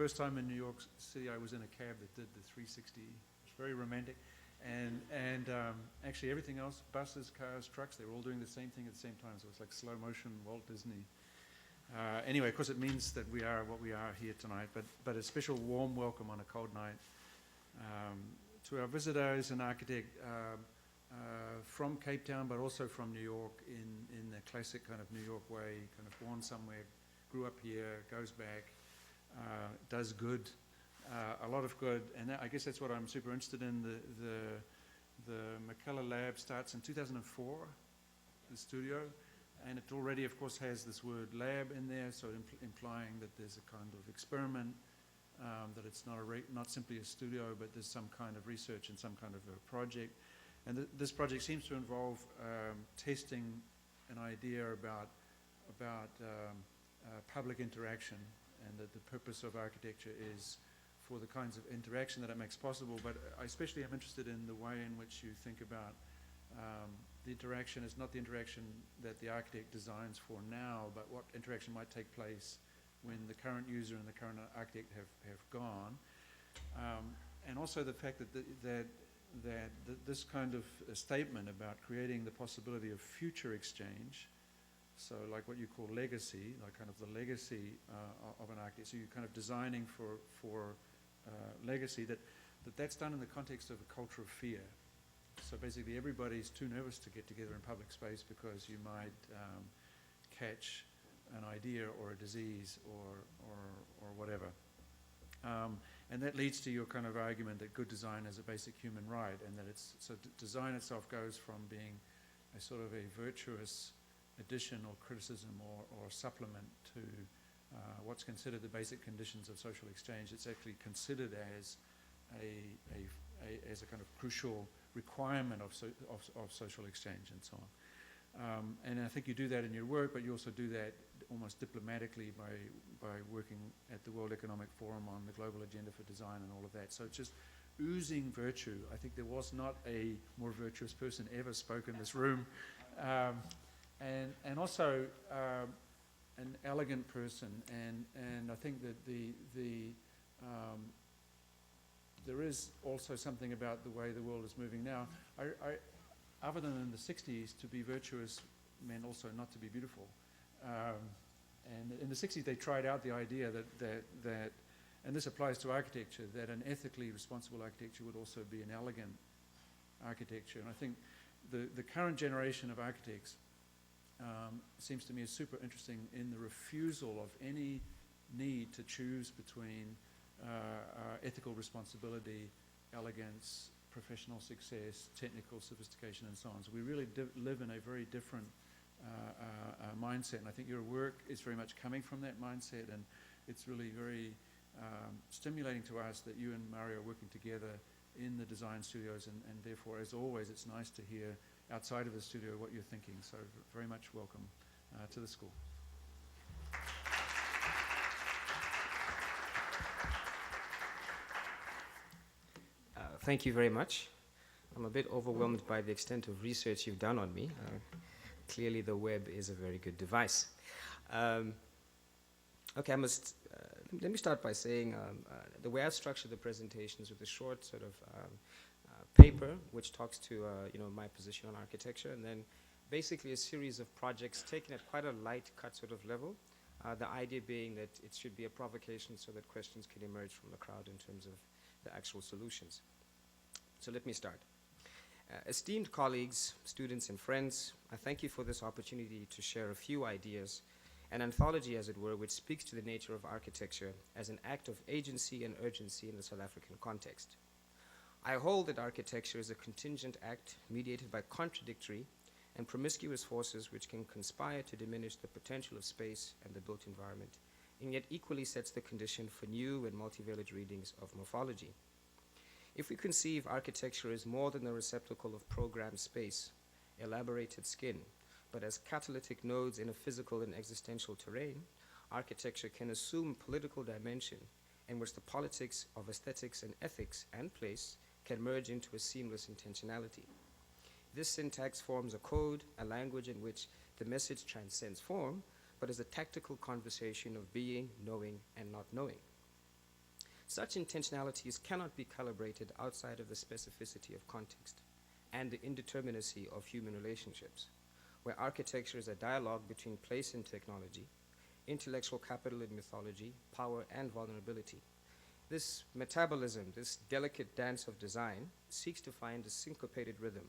first time in New York City, I was in a cab that did the 360. It's very romantic. And actually everything else, buses, cars, trucks, they were all doing the same thing at the same time. So it was like slow motion, Walt Disney. Anyway, of course, it means that we are what we are here tonight. But a special warm welcome on a cold night to our visitor is an architect from Cape Town, but also from New York in the classic kind of New York way, kind of born somewhere, grew up here, goes back, does good, a lot of good, and I guess that's what I'm super interested in. The McKellar Lab starts in 2004, the studio, and it already, of course, has this word lab in there, so implying that there's a kind of experiment, that it's not simply a studio, but there's some kind of research and some kind of a project. And this project seems to involve testing an idea about public interaction, and that the purpose of architecture is for the kinds of interaction that it makes possible. But I especially am interested in the way in which you think about the interaction is not the interaction that the architect designs for now, but what interaction might take place when the current user and the current architect have gone. And also the fact that this kind of a statement about creating the possibility of future exchange, so like what you call legacy, like kind of the legacy of an architect, so you're kind of designing for legacy, that's done in the context of a culture of fear. So basically everybody's too nervous to get together in public space because you might catch an idea or a disease or whatever. And that leads to your kind of argument that good design is a basic human right, and that design itself goes from being a sort of a virtuous addition or criticism or supplement to what's considered the basic conditions of social exchange. It's actually considered as a kind of crucial requirement of social exchange and so on. And I think you do that in your work, but you also do that almost diplomatically by working at the World Economic Forum on the global agenda for design and all of that. So it's just oozing virtue. I think there was not a more virtuous person ever spoke in this room. And also an elegant person. And I think that there is also something about the way the world is moving now. Other than in the 60s, to be virtuous meant also not to be beautiful. And in the 60s, they tried out the idea that, and this applies to architecture, that an ethically responsible architecture would also be an elegant architecture. And I think the current generation of architects seems to me is super interesting in the refusal of any need to choose between ethical responsibility, elegance, professional success, technical sophistication, and so on. So we really live in a very different mindset, and I think your work is very much coming from that mindset, and it's really very stimulating to us that you and Mario are working together in the design studios, and therefore, as always, it's nice to hear outside of the studio what you're thinking. So very much welcome to the school. Thank you very much. I'm a bit overwhelmed by the extent of research you've done on me. Clearly the web is a very good device. Okay, let me start by saying the way I've structured the presentations with a short sort of paper which talks to my position on architecture, and then basically a series of projects taken at quite a light cut sort of level. The idea being that it should be a provocation so that questions can emerge from the crowd in terms of the actual solutions. So let me start. Esteemed colleagues, students, and friends, I thank you for this opportunity to share a few ideas, an anthology, as it were, which speaks to the nature of architecture as an act of agency and urgency in the South African context. I hold that architecture is a contingent act mediated by contradictory and promiscuous forces which can conspire to diminish the potential of space and the built environment, and yet equally sets the condition for new and multivariate readings of morphology. If we conceive architecture as more than a receptacle of programmed space, elaborated skin, but as catalytic nodes in a physical and existential terrain, architecture can assume political dimension in which the politics of aesthetics and ethics and place can merge into a seamless intentionality. This syntax forms a code, a language in which the message transcends form, but is a tactical conversation of being, knowing, and not knowing. Such intentionalities cannot be calibrated outside of the specificity of context and the indeterminacy of human relationships, where architecture is a dialogue between place and technology, intellectual capital and mythology, power and vulnerability. This metabolism, this delicate dance of design, seeks to find a syncopated rhythm,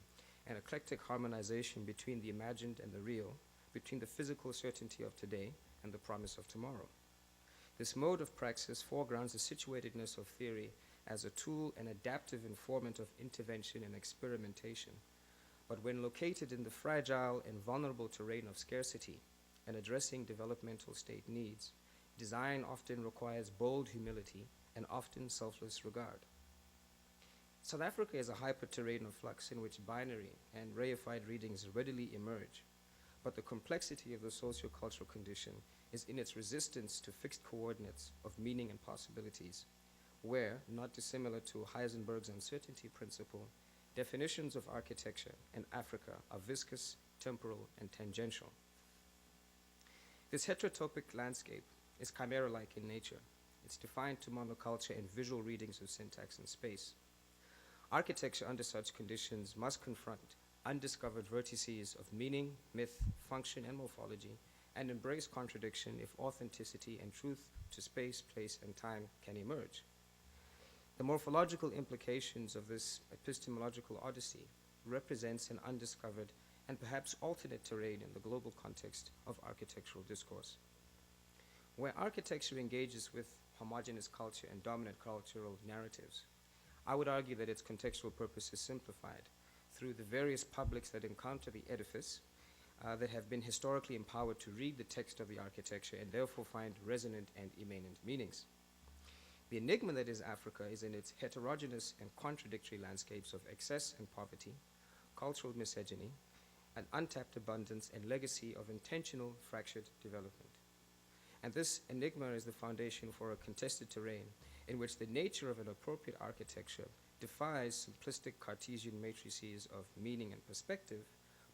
an eclectic harmonization between the imagined and the real, between the physical certainty of today and the promise of tomorrow. This mode of praxis foregrounds the situatedness of theory as a tool and adaptive informant of intervention and experimentation. But when located in the fragile and vulnerable terrain of scarcity and addressing developmental state needs, design often requires bold humility and often selfless regard. South Africa is a hyper-terrain of flux in which binary and reified readings readily emerge, but the complexity of the socio-cultural condition is in its resistance to fixed coordinates of meaning and possibilities, where, not dissimilar to Heisenberg's uncertainty principle, definitions of architecture in Africa are viscous, temporal, and tangential. This heterotopic landscape is chimera-like in nature. It's defined to monoculture and visual readings of syntax and space. Architecture under such conditions must confront undiscovered vertices of meaning, myth, function, and morphology, and embrace contradiction if authenticity and truth to space, place, and time can emerge. The morphological implications of this epistemological odyssey represents an undiscovered and perhaps alternate terrain in the global context of architectural discourse. Where architecture engages with homogeneous culture and dominant cultural narratives, I would argue that its contextual purpose is simplified through the various publics that encounter the edifice that have been historically empowered to read the text of the architecture and therefore find resonant and immanent meanings. The enigma that is Africa is in its heterogeneous and contradictory landscapes of excess and poverty, cultural misogyny, an untapped abundance and legacy of intentional fractured development. And this enigma is the foundation for a contested terrain in which the nature of an appropriate architecture defies simplistic Cartesian matrices of meaning and perspective,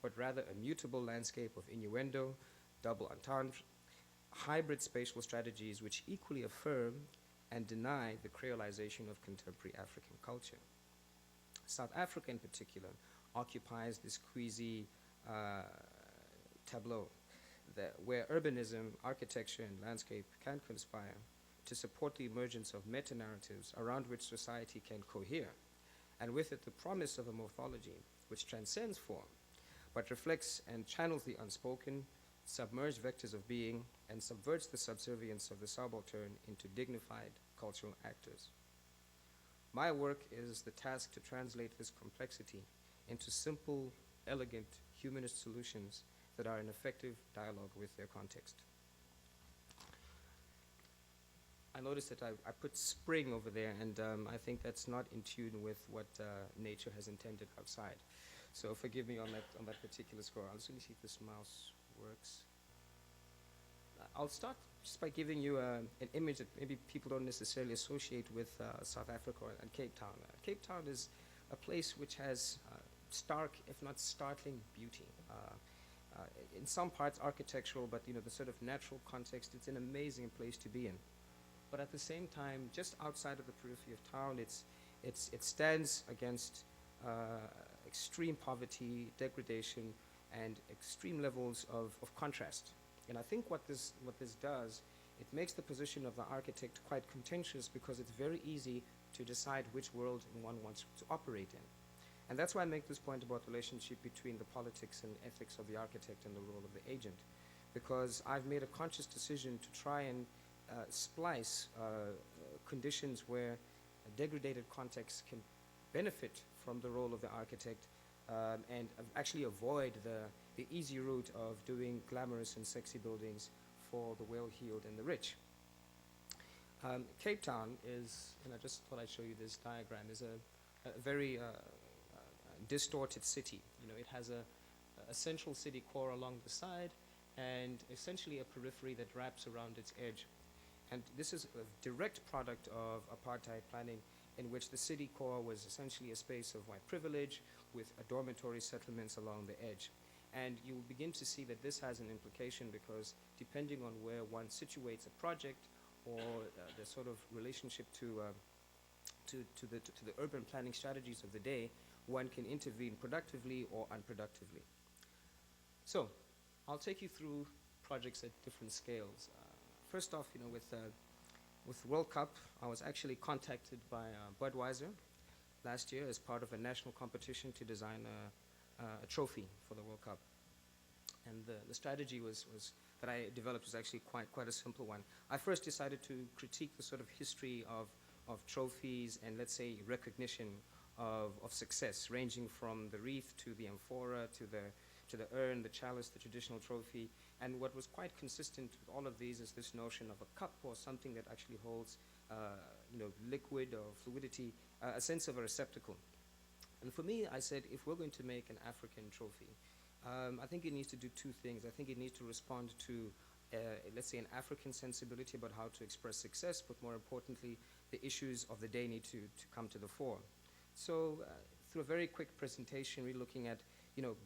but rather a mutable landscape of innuendo, double entendre, hybrid spatial strategies which equally affirm and deny the creolization of contemporary African culture. South Africa in particular occupies this queasy tableau where urbanism, architecture, and landscape can conspire to support the emergence of meta-narratives around which society can cohere, and with it the promise of a morphology which transcends form, but reflects and channels the unspoken, submerged vectors of being, and subverts the subservience of the subaltern into dignified cultural actors. My work is the task to translate this complexity into simple, elegant, humanist solutions that are in effective dialogue with their context. I noticed that I put spring over there, and I think that's not in tune with what nature has intended outside. So forgive me on that particular score. I'll just see if this mouse works. I'll start just by giving you an image that maybe people don't necessarily associate with South Africa and Cape Town. Cape Town is a place which has stark, if not startling, beauty. In some parts architectural, but the sort of natural context, it's an amazing place to be in. But at the same time, just outside of the periphery of town, it stands against extreme poverty, degradation, and extreme levels of contrast. And I think what this does, it makes the position of the architect quite contentious because it's very easy to decide which world one wants to operate in. And that's why I make this point about the relationship between the politics and ethics of the architect and the role of the agent. Because I've made a conscious decision to try and splice conditions where a degraded context can benefit from the role of the architect and actually avoid the easy route of doing glamorous and sexy buildings for the well-heeled and the rich. Cape Town is, and I just thought I'd show you this diagram, is a very distorted city. It has a central city core along the side and essentially a periphery that wraps around its edge. And this is a direct product of apartheid planning in which the city core was essentially a space of white privilege with dormitory settlements along the edge. And you will begin to see that this has an implication because depending on where one situates a project or the sort of relationship to the urban planning strategies of the day, one can intervene productively or unproductively. So, I'll take you through projects at different scales. First off, with World Cup, I was actually contacted by Budweiser last year as part of a national competition to design a trophy for the World Cup. And the strategy that I developed was actually quite a simple one. I first decided to critique the sort of history of trophies and, let's say, recognition of success, ranging from the wreath to the amphora to the urn, the chalice, the traditional trophy. And what was quite consistent with all of these is this notion of a cup or something that actually holds liquid or fluidity, a sense of a receptacle. And for me, I said, if we're going to make an African trophy, I think it needs to do two things. I think it needs to respond to, let's say, an African sensibility about how to express success, but more importantly, the issues of the day need to come to the fore. So through a very quick presentation, we're looking at,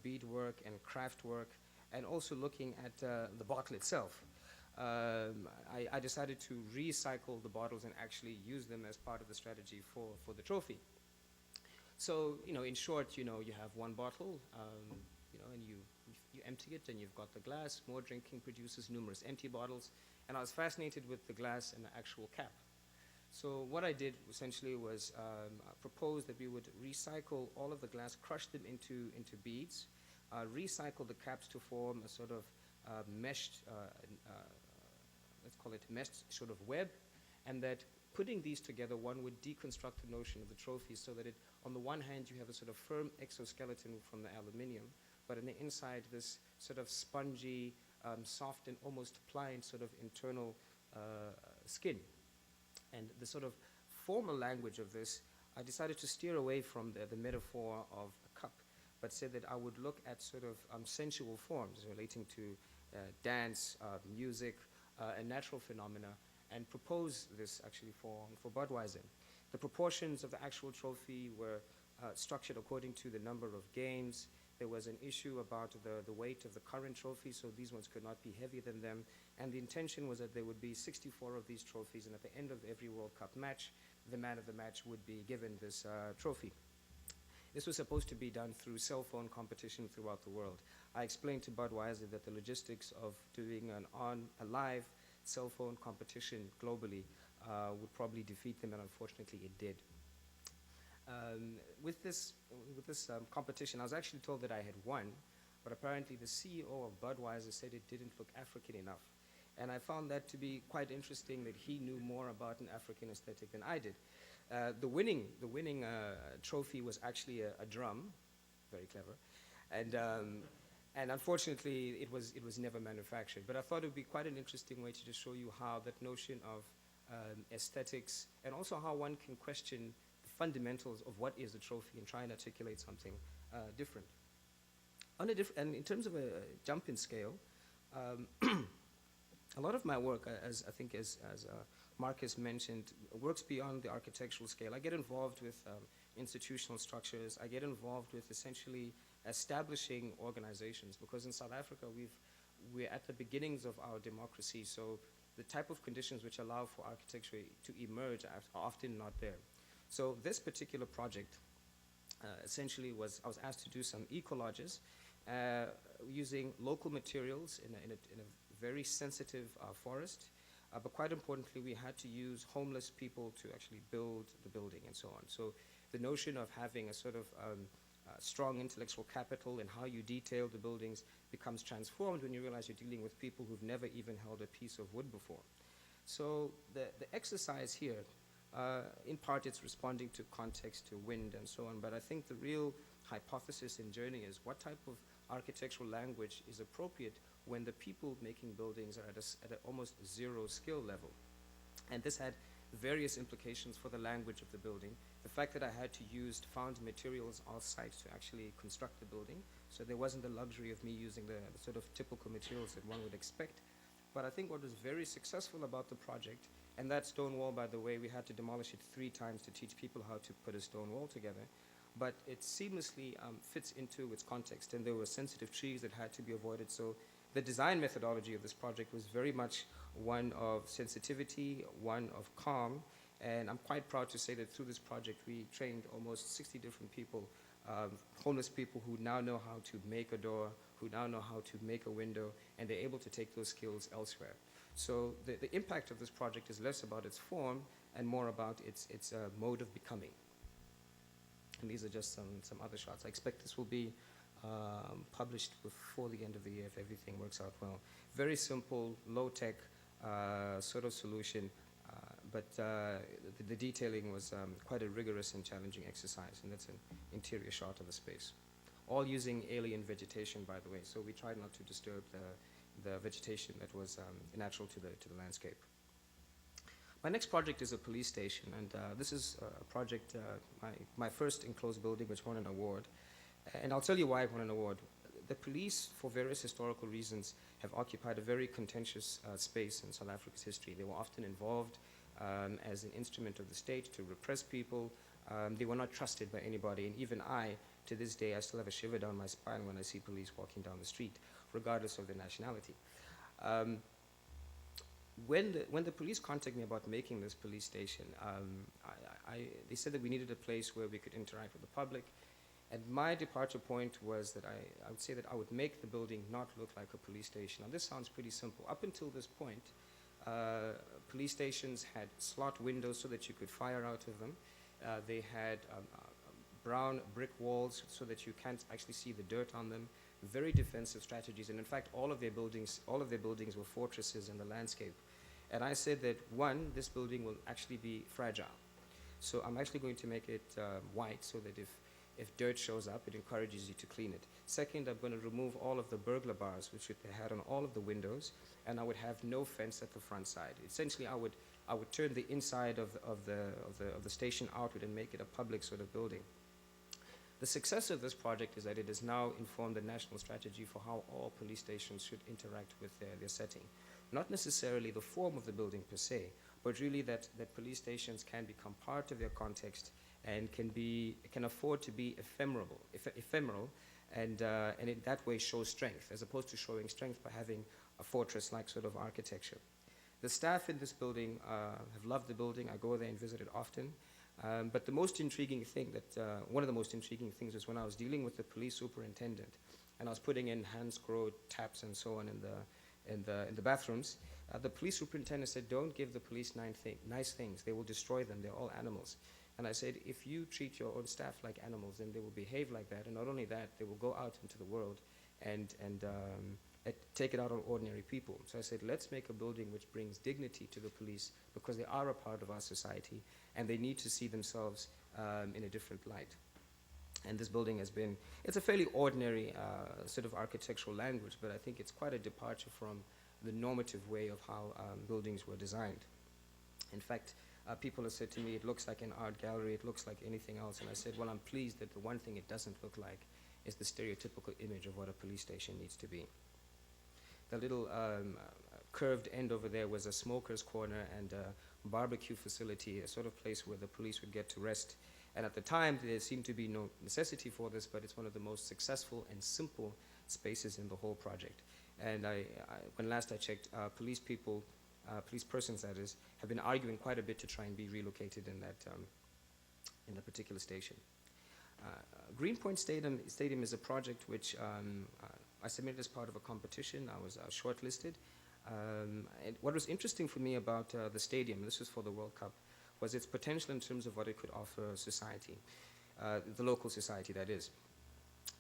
beadwork and craft work, and also looking at the bottle itself. I decided to recycle the bottles and actually use them as part of the strategy for the trophy. So, in short, you have one bottle, and you empty it, and you've got the glass. More drinking produces numerous empty bottles, and I was fascinated with the glass and the actual cap. So what I did essentially was propose that we would recycle all of the glass, crush them into beads, recycle the caps to form a sort of meshed, let's call it meshed sort of web, and that putting these together, one would deconstruct the notion of the trophy so that on the one hand, you have a sort of firm exoskeleton from the aluminium, but on the inside, this sort of spongy, soft and almost pliant sort of internal skin. And the sort of formal language of this, I decided to steer away from the metaphor of a cup, but said that I would look at sort of sensual forms relating to dance, music, and natural phenomena, and propose this actually for Budweiser. The proportions of the actual trophy were structured according to the number of games. There was an issue about the weight of the current trophy, so these ones could not be heavier than them. And the intention was that there would be 64 of these trophies, and at the end of every World Cup match, the man of the match would be given this trophy. This was supposed to be done through cell phone competition throughout the world. I explained to Budweiser that the logistics of doing a live cell phone competition globally would probably defeat them, and unfortunately it did. With this competition, I was actually told that I had won, but apparently the CEO of Budweiser said it didn't look African enough. And I found that to be quite interesting, that he knew more about an African aesthetic than I did. The winning trophy was actually a drum, very clever, and unfortunately it was never manufactured. But I thought it would be quite an interesting way to just show you how that notion of aesthetics, and also how one can question the fundamentals of what is a trophy and try and articulate something different. And in terms of a jump in scale, a lot of my work, as Marcus mentioned, works beyond the architectural scale. I get involved with institutional structures. I get involved with essentially establishing organizations, because in South Africa we're at the beginnings of our democracy, so the type of conditions which allow for architecture to emerge are often not there. So this particular project essentially I was asked to do some eco-lodges using local materials in a very sensitive forest, but quite importantly, we had to use homeless people to actually build the building and so on. So the notion of having a sort of strong intellectual capital and how you detail the buildings becomes transformed when you realize you're dealing with people who've never even held a piece of wood before. So the exercise here, in part it's responding to context, to wind and so on, but I think the real hypothesis and journey is what type of architectural language is appropriate when the people making buildings are at a almost zero skill level. And this had various implications for the language of the building. The fact that I had to use found materials off-site to actually construct the building, so there wasn't the luxury of me using the sort of typical materials that one would expect. But I think what was very successful about the project, and that stone wall, by the way, we had to demolish it 3 times to teach people how to put a stone wall together, but it seamlessly fits into its context, and there were sensitive trees that had to be avoided. So the design methodology of this project was very much one of sensitivity, one of calm. And I'm quite proud to say that through this project, we trained almost 60 different people, homeless people who now know how to make a door, who now know how to make a window, and they're able to take those skills elsewhere. So the impact of this project is less about its form and more about its mode of becoming. And these are just some other shots. I expect this will be published before the end of the year if everything works out well. Very simple, low-tech sort of solution, but the detailing was quite a rigorous and challenging exercise, and that's an interior shot of the space. All using alien vegetation, by the way, so we tried not to disturb the vegetation that was natural to the landscape. My next project is a police station, and this is a project, my first enclosed building, which won an award. And I'll tell you why it won an award. The police, for various historical reasons, have occupied a very contentious space in South Africa's history. They were often involved as an instrument of the state to repress people. They were not trusted by anybody, and even I, to this day, I still have a shiver down my spine when I see police walking down the street, regardless of their nationality. When the police contacted me about making this police station, they said that we needed a place where we could interact with the public. And my departure point was that I would say that I would make the building not look like a police station. Now, this sounds pretty simple. Up until this point, police stations had slot windows so that you could fire out of them. They had brown brick walls so that you can't actually see the dirt on them. Very defensive strategies, and in fact, all of their buildings were fortresses in the landscape. And I said that, one, this building will actually be fragile. So I'm actually going to make it white so that if dirt shows up, it encourages you to clean it. Second, I'm going to remove all of the burglar bars, which they had on all of the windows, and I would have no fence at the front side. Essentially, I would turn the inside of the station outward and make it a public sort of building. The success of this project is that it has now informed the national strategy for how all police stations should interact with their setting. Not necessarily the form of the building per se, but really that police stations can become part of their context and can afford to be ephemeral and in that way show strength, as opposed to showing strength by having a fortress-like sort of architecture. The staff in this building have loved the building. I go there and visit it often. But the most intriguing thing one of the most intriguing things was when I was dealing with the police superintendent, and I was putting in hand-screwed taps and so on in the bathrooms. The police superintendent said, "Don't give the police nice things. They will destroy them. They're all animals." And I said, if you treat your own staff like animals, then they will behave like that. And not only that, they will go out into the world and take it out on ordinary people. So I said, let's make a building which brings dignity to the police, because they are a part of our society and they need to see themselves in a different light. And this building it's a fairly ordinary sort of architectural language, but I think it's quite a departure from the normative way of how buildings were designed. In fact, people have said to me, it looks like an art gallery, it looks like anything else. And I said, well, I'm pleased that the one thing it doesn't look like is the stereotypical image of what a police station needs to be. The little curved end over there was a smoker's corner and a barbecue facility, a sort of place where the police would get to rest. And at the time, there seemed to be no necessity for this, but it's one of the most successful and simple spaces in the whole project. And when last I checked, police persons, that is, have been arguing quite a bit to try and be relocated in that particular station. Greenpoint Stadium is a project which I submitted as part of a competition. I was shortlisted. And what was interesting for me about the stadium, and this was for the World Cup, was its potential in terms of what it could offer society, the local society, that is.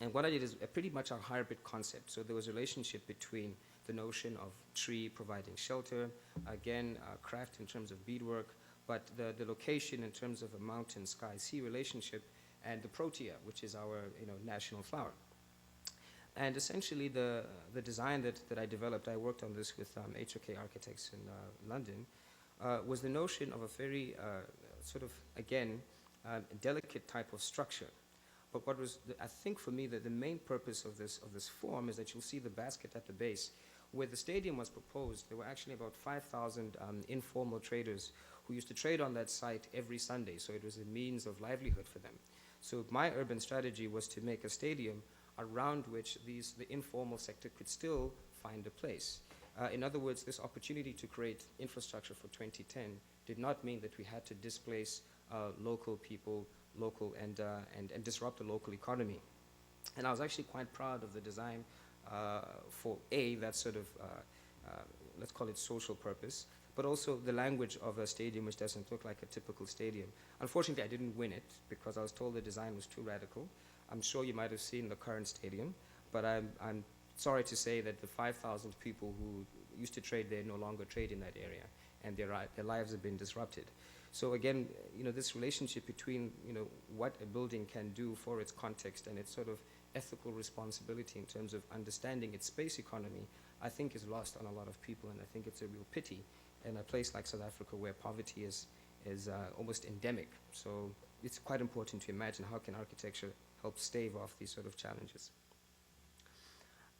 And what I did is pretty much a hybrid concept. So there was a relationship between the notion of tree providing shelter, again, craft in terms of beadwork, but the location in terms of a mountain, sky, sea relationship, and the protea, which is our national flower. And essentially the design that I developed, I worked on this with HOK Architects in London, was the notion of a very sort of, again, delicate type of structure. But what was, I think for me, that the main purpose of this form is that you'll see the basket at the base. Where the stadium was proposed, there were actually about 5,000 informal traders who used to trade on that site every Sunday, so it was a means of livelihood for them. So my urban strategy was to make a stadium around which the informal sector could still find a place. In other words, this opportunity to create infrastructure for 2010 did not mean that we had to displace local people, and disrupt the local economy. And I was actually quite proud of the design for that sort of, let's call it social purpose, but also the language of a stadium which doesn't look like a typical stadium. Unfortunately, I didn't win it because I was told the design was too radical. I'm sure you might have seen the current stadium, but I'm sorry to say that the 5,000 people who used to trade there no longer trade in that area, and their lives have been disrupted. So again, this relationship between, what a building can do for its context and its sort of ethical responsibility in terms of understanding its space economy, I think is lost on a lot of people, and I think it's a real pity in a place like South Africa where poverty is almost endemic. So it's quite important to imagine how can architecture help stave off these sort of challenges.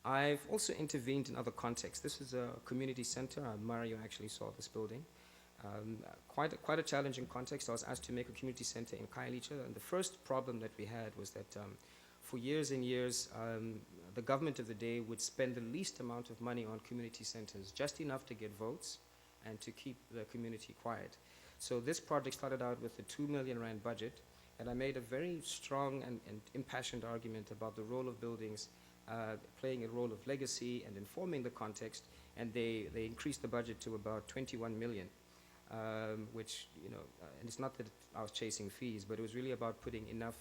I've also intervened in other contexts. This is a community center. Mario actually saw this building. Quite a challenging context. I was asked to make a community center in Khayelitsha, and the first problem that we had was that for years and years, the government of the day would spend the least amount of money on community centers, just enough to get votes and to keep the community quiet. So this project started out with a 2 million rand budget, and I made a very strong and impassioned argument about the role of buildings playing a role of legacy and informing the context, and they increased the budget to about 21 million, which, and it's not that I was chasing fees, but it was really about putting enough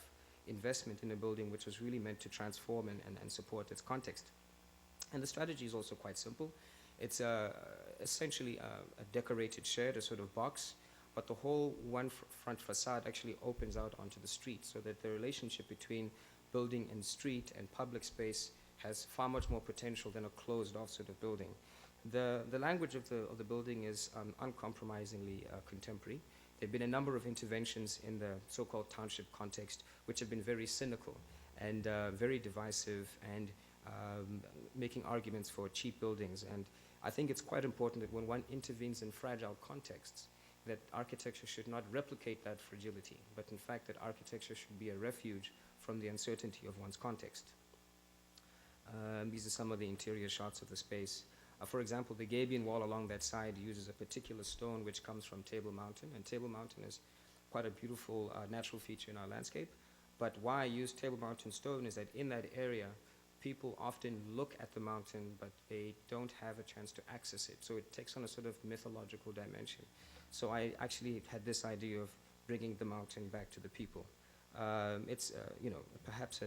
investment in a building which was really meant to transform and support its context. And the strategy is also quite simple. It's essentially a decorated shed, a sort of box, but the whole front facade actually opens out onto the street, so that the relationship between building and street and public space has far much more potential than a closed off sort of building. The language of the building is uncompromisingly contemporary. There have been a number of interventions in the so-called township context which have been very cynical and very divisive, and making arguments for cheap buildings. And I think it's quite important that when one intervenes in fragile contexts, that architecture should not replicate that fragility, but in fact that architecture should be a refuge from the uncertainty of one's context. These are some of the interior shots of the space. For example, the Gabion wall along that side uses a particular stone which comes from Table Mountain, and Table Mountain is quite a beautiful natural feature in our landscape. But why I use Table Mountain stone is that in that area, people often look at the mountain, but they don't have a chance to access it. So it takes on a sort of mythological dimension. So I actually had this idea of bringing the mountain back to the people. It's perhaps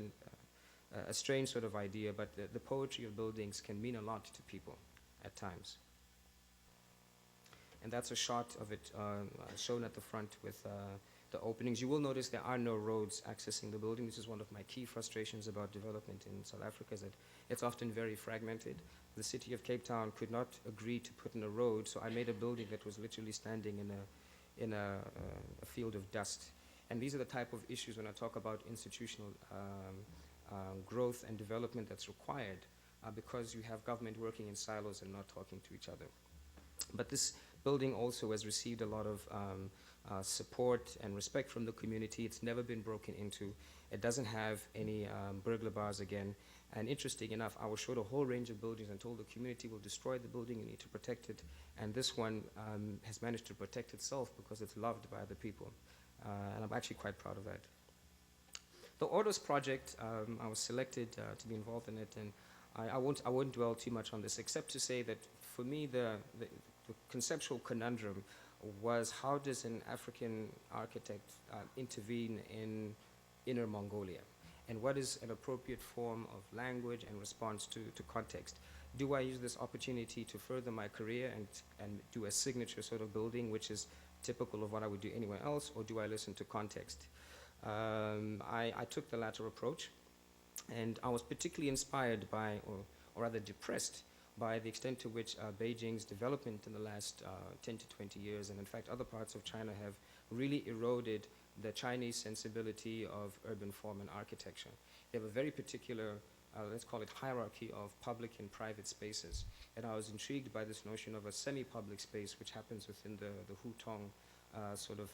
a strange sort of idea, but the poetry of buildings can mean a lot to people at times. And that's a shot of it shown at the front with the openings. You will notice there are no roads accessing the building. This is one of my key frustrations about development in South Africa, is that it's often very fragmented. The city of Cape Town could not agree to put in a road, so I made a building that was literally standing in a field of dust. And these are the type of issues when I talk about institutional growth and development that's required, because you have government working in silos and not talking to each other. But this building also has received a lot of support and respect from the community. It's never been broken into. It doesn't have any burglar bars again. And interesting enough, I was showed a whole range of buildings and told the community will destroy the building, you need to protect it. And this one has managed to protect itself because it's loved by the people. And I'm actually quite proud of that. The Ordos project, I was selected to be involved in it, and I won't dwell too much on this, except to say that for me the conceptual conundrum was, how does an African architect intervene in Inner Mongolia? And what is an appropriate form of language and response to context? Do I use this opportunity to further my career and do a signature sort of building which is typical of what I would do anywhere else, or do I listen to context? I took the latter approach, and I was particularly inspired by, or rather depressed, by the extent to which Beijing's development in the last 10 to 20 years, and in fact other parts of China, have really eroded the Chinese sensibility of urban form and architecture. They have a very particular, let's call it, hierarchy of public and private spaces. And I was intrigued by this notion of a semi-public space which happens within the Hutong sort of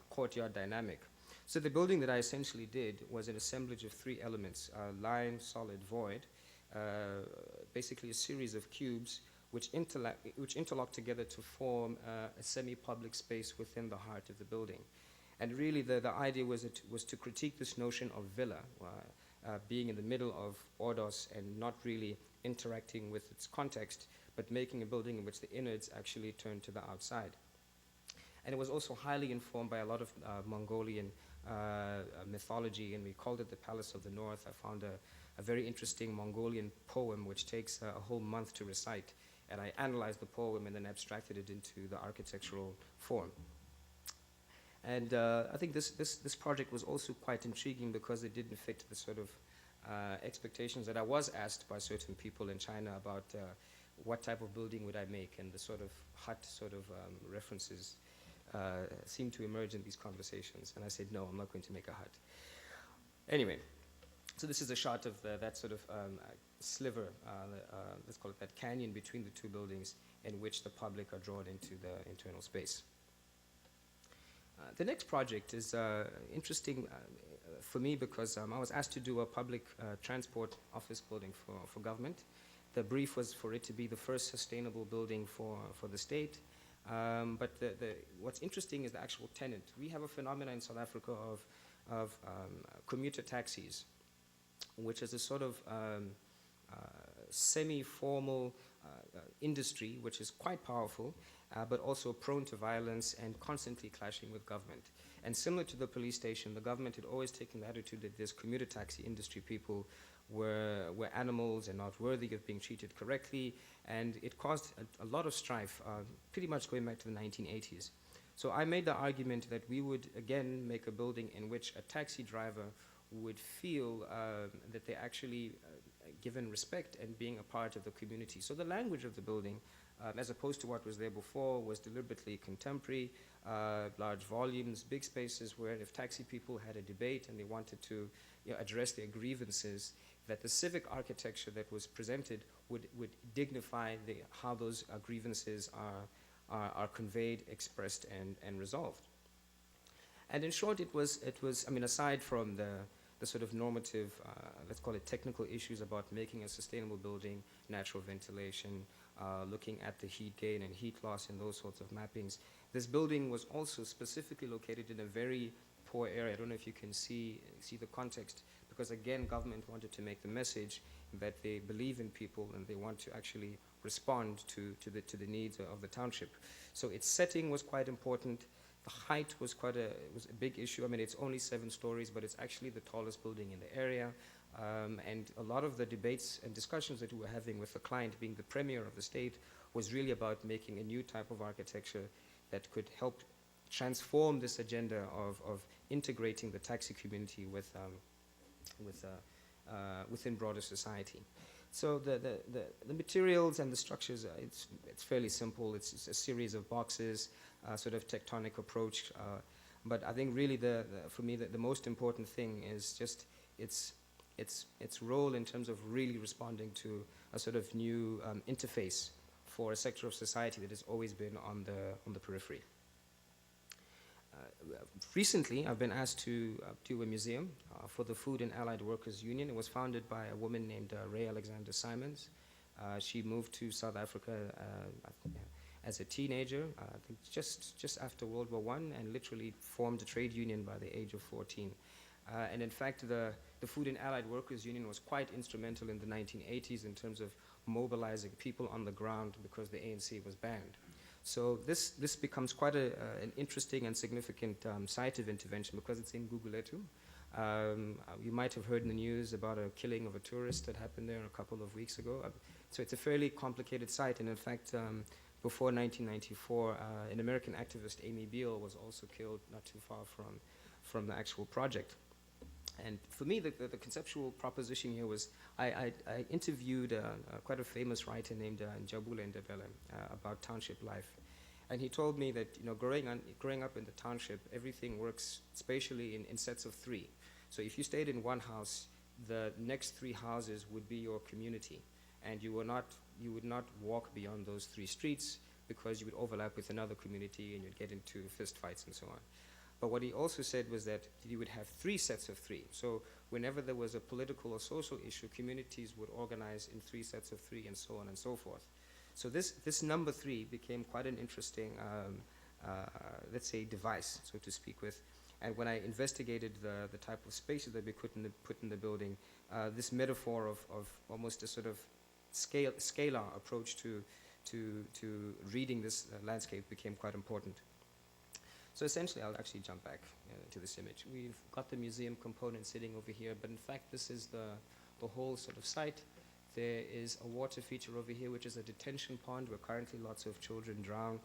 courtyard dynamic. So the building that I essentially did was an assemblage of three elements: line, solid, void, basically a series of cubes which interlock together to form a semi-public space within the heart of the building. And really the idea was to critique this notion of villa, being in the middle of Ordos and not really interacting with its context, but making a building in which the innards actually turn to the outside. And it was also highly informed by a lot of Mongolian mythology, and we called it the Palace of the North. I found a very interesting Mongolian poem which takes a whole month to recite, and I analyzed the poem and then abstracted it into the architectural form. And I think this project was also quite intriguing because it didn't fit the sort of expectations that I was asked by certain people in China about what type of building would I make, and the sort of hut sort of references seemed to emerge in these conversations. And I said, no, I'm not going to make a hut. Anyway, so this is a shot of that sort of sliver, let's call it that canyon between the two buildings, in which the public are drawn into the internal space. The next project is interesting for me because I was asked to do a public transport office building for government. The brief was for it to be the first sustainable building for the state. But what's interesting is the actual tenant. We have a phenomenon in South Africa of commuter taxis, which is a sort of semi-formal industry which is quite powerful, but also prone to violence and constantly clashing with government. And similar to the police station, the government had always taken the attitude that this commuter taxi industry people were animals and not worthy of being treated correctly, and it caused a lot of strife, pretty much going back to the 1980s. So I made the argument that we would, again, make a building in which a taxi driver would feel that they're actually given respect and being a part of the community. So the language of the building, as opposed to what was there before, was deliberately contemporary, large volumes, big spaces where if taxi people had a debate and they wanted to address their grievances, that the civic architecture that was presented would dignify how those grievances are conveyed, expressed, and resolved. And in short, it was, I mean, aside from the sort of normative, let's call it technical issues about making a sustainable building, natural ventilation, looking at the heat gain and heat loss and those sorts of mappings, this building was also specifically located in a very poor area. I don't know if you can see the context, because again, government wanted to make the message that they believe in people and they want to actually respond to the needs of the township. So its setting was quite important. The height was was a big issue. I mean, it's only 7 stories, but it's actually the tallest building in the area. And a lot of the debates and discussions that we were having with the client, being the premier of the state, was really about making a new type of architecture that could help transform this agenda of integrating the taxi community within broader society. So the materials and the structures, it's fairly simple. It's a series of boxes, sort of tectonic approach. But I think really for me the most important thing is just its role in terms of really responding to a sort of new interface for a sector of society that has always been on the periphery. Recently, I've been asked to do a museum for the Food and Allied Workers Union. It was founded by a woman named Ray Alexander Simons. She moved to South Africa as a teenager, I think just after World War I, and literally formed a trade union by the age of 14. And in fact, the Food and Allied Workers Union was quite instrumental in the 1980s in terms of mobilizing people on the ground because the ANC was banned. So this becomes quite an interesting and significant site of intervention because it's in Gugulethu. You might have heard in the news about a killing of a tourist that happened there a couple of weeks ago. So it's a fairly complicated site, and in fact, before 1994, an American activist, Amy Beale, was also killed not too far from the actual project. And for me, the conceptual proposition here was I interviewed quite a famous writer named Njabule Ndebele about township life. And he told me that growing up in the township, everything works spatially in sets of 3. So if you stayed in one house, the next 3 houses would be your community. And you would not walk beyond those 3 streets because you would overlap with another community and you'd get into fist fights and so on. But what he also said was that you would have 3 sets of 3. So whenever there was a political or social issue, communities would organize in 3 sets of 3 and so on and so forth. So this number 3 became quite an interesting, let's say, device, so to speak with. And when I investigated the type of spaces that we put in the building, this metaphor of almost a sort of scalar approach to reading this landscape became quite important. So essentially, I'll actually jump back to this image. We've got the museum component sitting over here, but in fact, this is the whole sort of site. There is a water feature over here, which is a detention pond where currently lots of children drown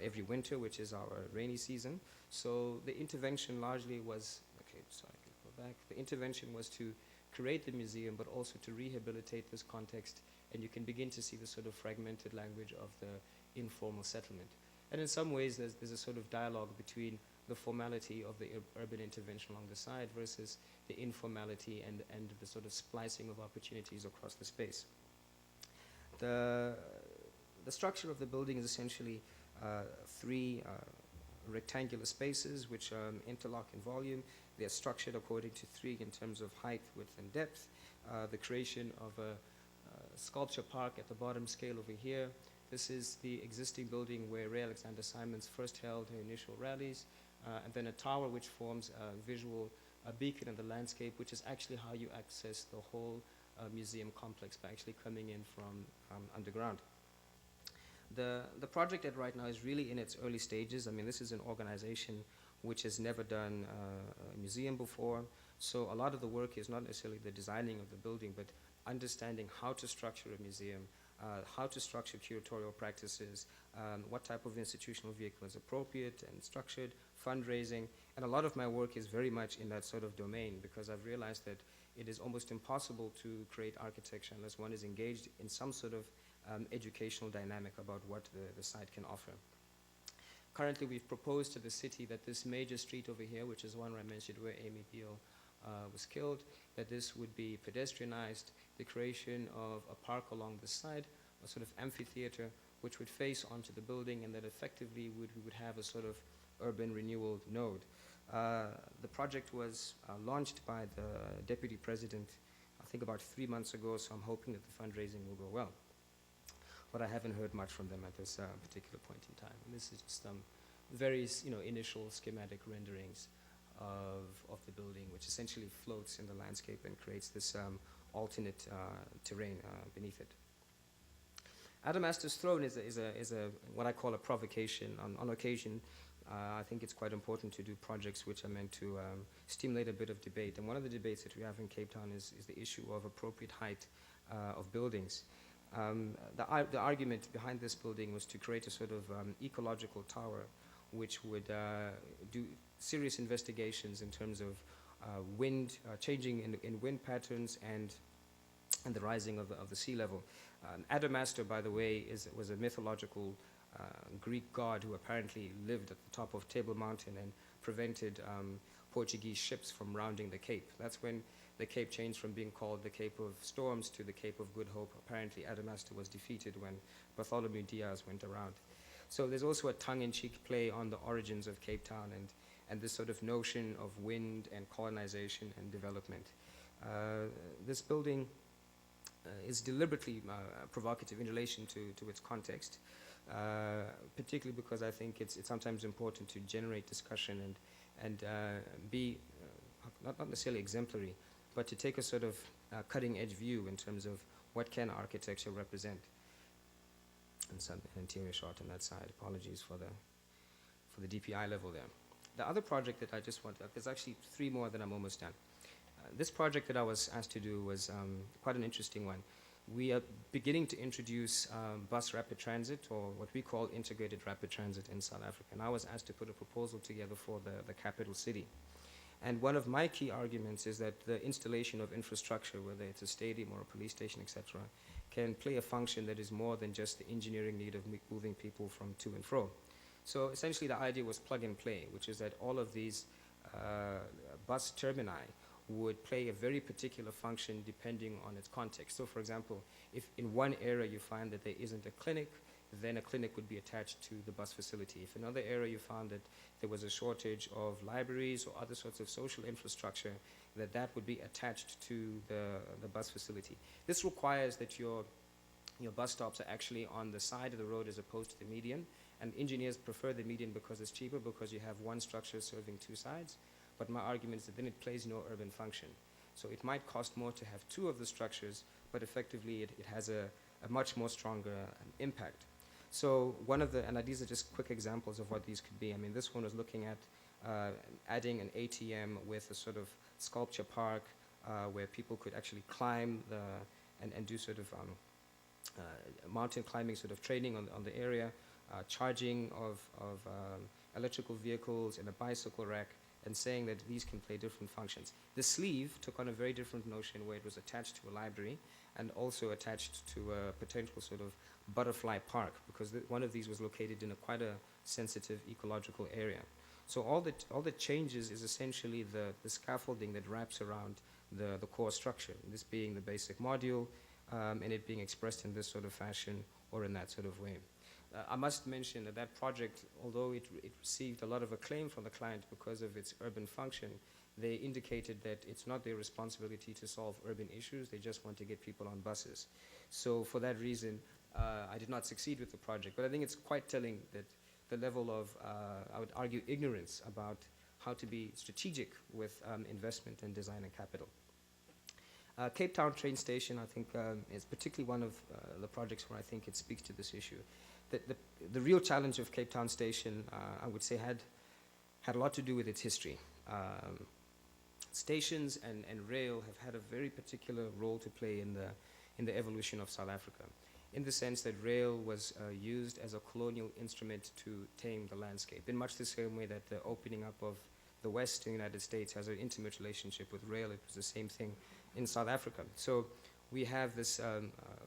every winter, which is our rainy season. So the intervention largely was, okay, sorry, go back. The intervention was to create the museum, but also to rehabilitate this context, and you can begin to see the sort of fragmented language of the informal settlement. And in some ways, there's a sort of dialogue between the formality of the urban intervention along the side versus the informality and the sort of splicing of opportunities across the space. The structure of the building is essentially 3 rectangular spaces which interlock in volume. They are structured according to 3 in terms of height, width, and depth. The creation of a sculpture park at the bottom scale over here. This is the existing building where Ray Alexander Simons first held her initial rallies, and then a tower which forms a visual beacon in the landscape, which is actually how you access the whole museum complex by actually coming in from underground. The project at right now is really in its early stages. I mean, this is an organization which has never done a museum before, so a lot of the work is not necessarily the designing of the building, but understanding how to structure a museum, how to structure curatorial practices, what type of institutional vehicle is appropriate and structured, fundraising, and a lot of my work is very much in that sort of domain because I've realized that it is almost impossible to create architecture unless one is engaged in some sort of educational dynamic about what the site can offer. Currently, we've proposed to the city that this major street over here, which is one where I mentioned where Amy Beale was killed, that this would be pedestrianized, the creation of a park along the side, a sort of amphitheater which would face onto the building, and that effectively we would have a sort of urban renewal node. The project was launched by the deputy president, I think about 3 months ago, so I'm hoping that the fundraising will go well. But I haven't heard much from them at this particular point in time. And this is just very initial schematic renderings of the building, which essentially floats in the landscape and creates this alternate terrain beneath it. Adamastor's Throne is a what I call a provocation. On occasion, I think it's quite important to do projects which are meant to stimulate a bit of debate. And one of the debates that we have in Cape Town is the issue of appropriate height of buildings. The argument behind this building was to create a sort of ecological tower which would do serious investigations in terms of wind, changing in wind patterns and the rising of the sea level. Adamastor, by the way, was a mythological Greek god who apparently lived at the top of Table Mountain and prevented Portuguese ships from rounding the Cape. That's when the Cape changed from being called the Cape of Storms to the Cape of Good Hope. Apparently, Adamastor was defeated when Bartholomew Diaz went around. So there's also a tongue-in-cheek play on the origins of Cape Town and this sort of notion of wind and colonization and development. This building is deliberately provocative in relation to its context, particularly because I think it's sometimes important to generate discussion and be not necessarily exemplary, but to take a sort of cutting-edge view in terms of what can architecture represent. And some interior shot on that side. Apologies for the DPI level there. The other project that I just want, there's actually 3 more that I'm almost done. This project that I was asked to do was quite an interesting one. We are beginning to introduce bus rapid transit, or what we call integrated rapid transit in South Africa. And I was asked to put a proposal together for the capital city. And one of my key arguments is that the installation of infrastructure, whether it's a stadium or a police station, etc., can play a function that is more than just the engineering need of moving people from to and fro. So essentially the idea was plug and play, which is that all of these bus termini would play a very particular function depending on its context. So for example, if in one area you find that there isn't a clinic, then a clinic would be attached to the bus facility. If another area you found that there was a shortage of libraries or other sorts of social infrastructure, that would be attached to the bus facility. This requires that your your bus stops are actually on the side of the road as opposed to the median. And engineers prefer the median because it's cheaper, because you have one structure serving two sides. But my argument is that then it plays no urban function. So it might cost more to have two of the structures, but effectively it has a much more stronger impact. So one of the, and these are just quick examples of what these could be. I mean, this one was looking at adding an ATM with a sort of sculpture park where people could actually climb and do sort of mountain climbing sort of training on the area, charging of electrical vehicles in a bicycle rack, and saying that these can play different functions. The sleeve took on a very different notion where it was attached to a library and also attached to a potential sort of butterfly park, because one of these was located in quite a sensitive ecological area. So all that changes is essentially the scaffolding that wraps around the core structure, this being the basic module, and it being expressed in this sort of fashion or in that sort of way. I must mention that project, although it received a lot of acclaim from the client because of its urban function, they indicated that it's not their responsibility to solve urban issues, they just want to get people on buses. So for that reason, I did not succeed with the project. But I think it's quite telling that the level of, I would argue, ignorance about how to be strategic with investment and design and capital. Cape Town train station, I think, is particularly one of the projects where I think it speaks to this issue. The real challenge of Cape Town station, I would say, had a lot to do with its history. Stations and rail have had a very particular role to play in the evolution of South Africa, in the sense that rail was used as a colonial instrument to tame the landscape, in much the same way that the opening up of the Western United States has an intimate relationship with rail. It was the same thing in South Africa. So we have this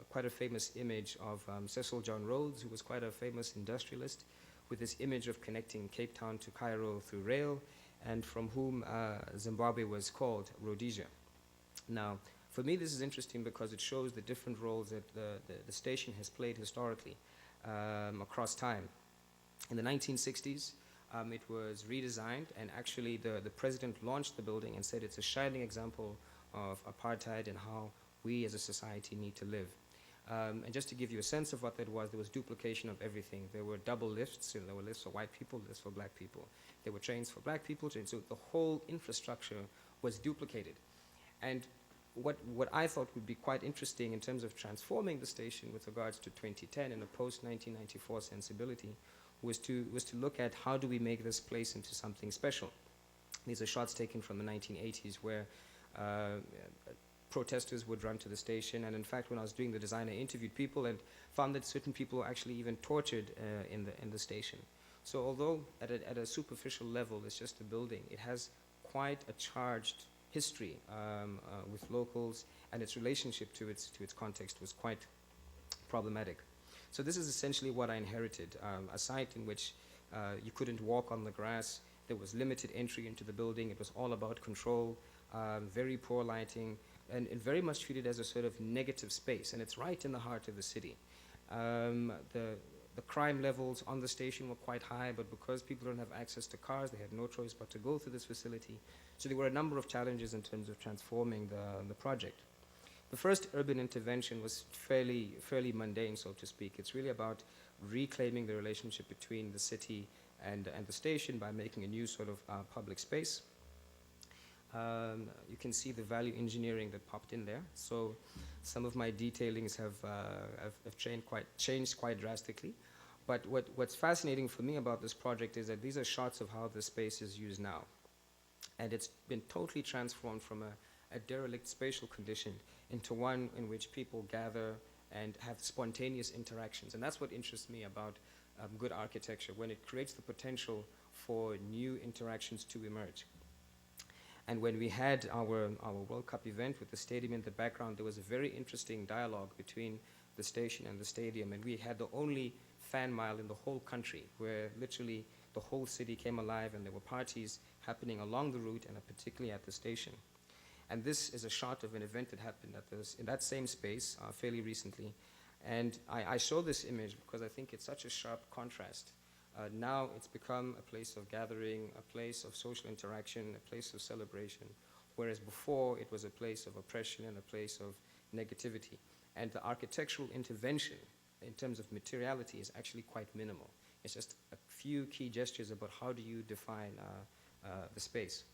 quite a famous image of Cecil John Rhodes, who was quite a famous industrialist, with this image of connecting Cape Town to Cairo through rail, and from whom Zimbabwe was called Rhodesia. Now, for me, this is interesting because it shows the different roles that the station has played historically across time. In the 1960s, it was redesigned, and actually the president launched the building and said it's a shining example of apartheid and how we as a society need to live. And just to give you a sense of what that was, there was duplication of everything. There were double lifts, and there were lifts for white people, lifts for black people. There were trains for black people, trains, so the whole infrastructure was duplicated. And what I thought would be quite interesting in terms of transforming the station with regards to 2010 and a post-1994 sensibility was to look at how do we make this place into something special. These are shots taken from the 1980s where protesters would run to the station, and in fact when I was doing the design I interviewed people and found that certain people were actually even tortured in the station. So although at a superficial level it's just a building, it has quite a charged history with locals, and its relationship to its context was quite problematic. So this is essentially what I inherited, a site in which you couldn't walk on the grass, there was limited entry into the building, it was all about control, very poor lighting, and very much treated as a sort of negative space, and it's right in the heart of the city. The crime levels on the station were quite high, but because people don't have access to cars, they had no choice but to go through this facility. So there were a number of challenges in terms of transforming the project. The first urban intervention was fairly mundane, so to speak. It's really about reclaiming the relationship between the city and the station by making a new sort of public space. You can see the value engineering that popped in there. So some of my detailings have changed quite drastically. But what's fascinating for me about this project is that these are shots of how the space is used now. And it's been totally transformed from a derelict spatial condition into one in which people gather and have spontaneous interactions. And that's what interests me about good architecture, when it creates the potential for new interactions to emerge. And when we had our World Cup event with the stadium in the background, there was a very interesting dialogue between the station and the stadium. And we had the only fan mile in the whole country where literally the whole city came alive, and there were parties happening along the route and particularly at the station. And this is a shot of an event that happened in that same space fairly recently. And I show this image because I think it's such a sharp contrast. Now it's become a place of gathering, a place of social interaction, a place of celebration, whereas before it was a place of oppression and a place of negativity. and the architectural intervention in terms of materiality is actually quite minimal. It's just a few key gestures about how do you define the space.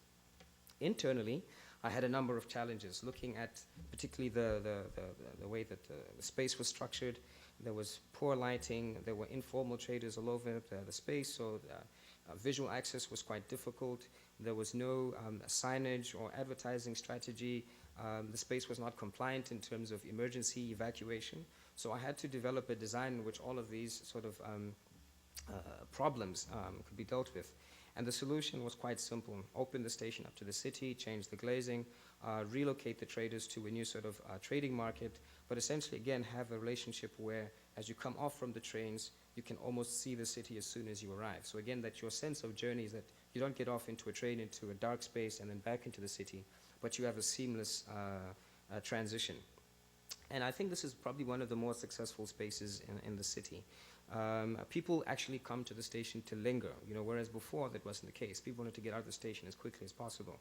Internally, I had a number of challenges looking at particularly the way that the space was structured. There was poor lighting, there were informal traders all over the space, so visual access was quite difficult. There was no signage or advertising strategy. The space was not compliant in terms of emergency evacuation. So I had to develop a design in which all of these sort of problems could be dealt with. And the solution was quite simple. Open the station up to the city, change the glazing, relocate the traders to a new sort of trading market, but essentially, again, have a relationship where as you come off from the trains, you can almost see the city as soon as you arrive. So again, that your sense of journey is that you don't get off into a train, into a dark space, and then back into the city, but you have a seamless transition. And I think this is probably one of the more successful spaces in the city. People actually come to the station to linger, whereas before that wasn't the case. People wanted to get out of the station as quickly as possible.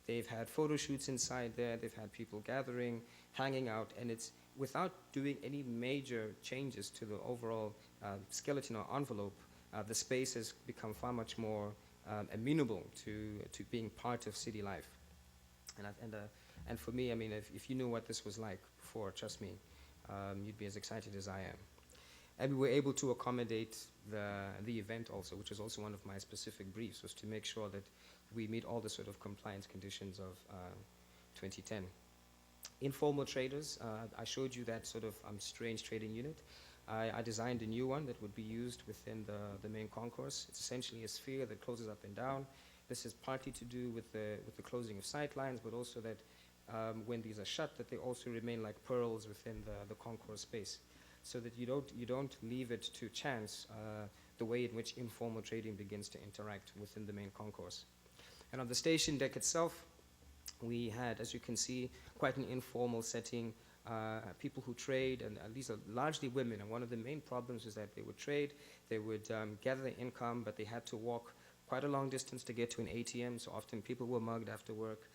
They've had photo shoots inside there, they've had people gathering, hanging out, and it's without doing any major changes to the overall skeleton or envelope, the space has become far much more amenable to being part of city life. And for me, I mean, if you knew what this was like before, trust me, you'd be as excited as I am. And we were able to accommodate the event also, which is also one of my specific briefs, was to make sure that we meet all the sort of compliance conditions of 2010. Informal traders, I showed you that sort of strange trading unit. I designed a new one that would be used within the main concourse. It's essentially a sphere that closes up and down. This is partly to do with the closing of sight lines, but also that when these are shut, that they also remain like pearls within the concourse space, so that you don't leave it to chance the way in which informal trading begins to interact within the main concourse. And on the station deck itself, we had, as you can see, quite an informal setting. People who trade, and these are largely women, and one of the main problems is that they would trade, they would gather their income, but they had to walk quite a long distance to get to an ATM, so often people were mugged after work.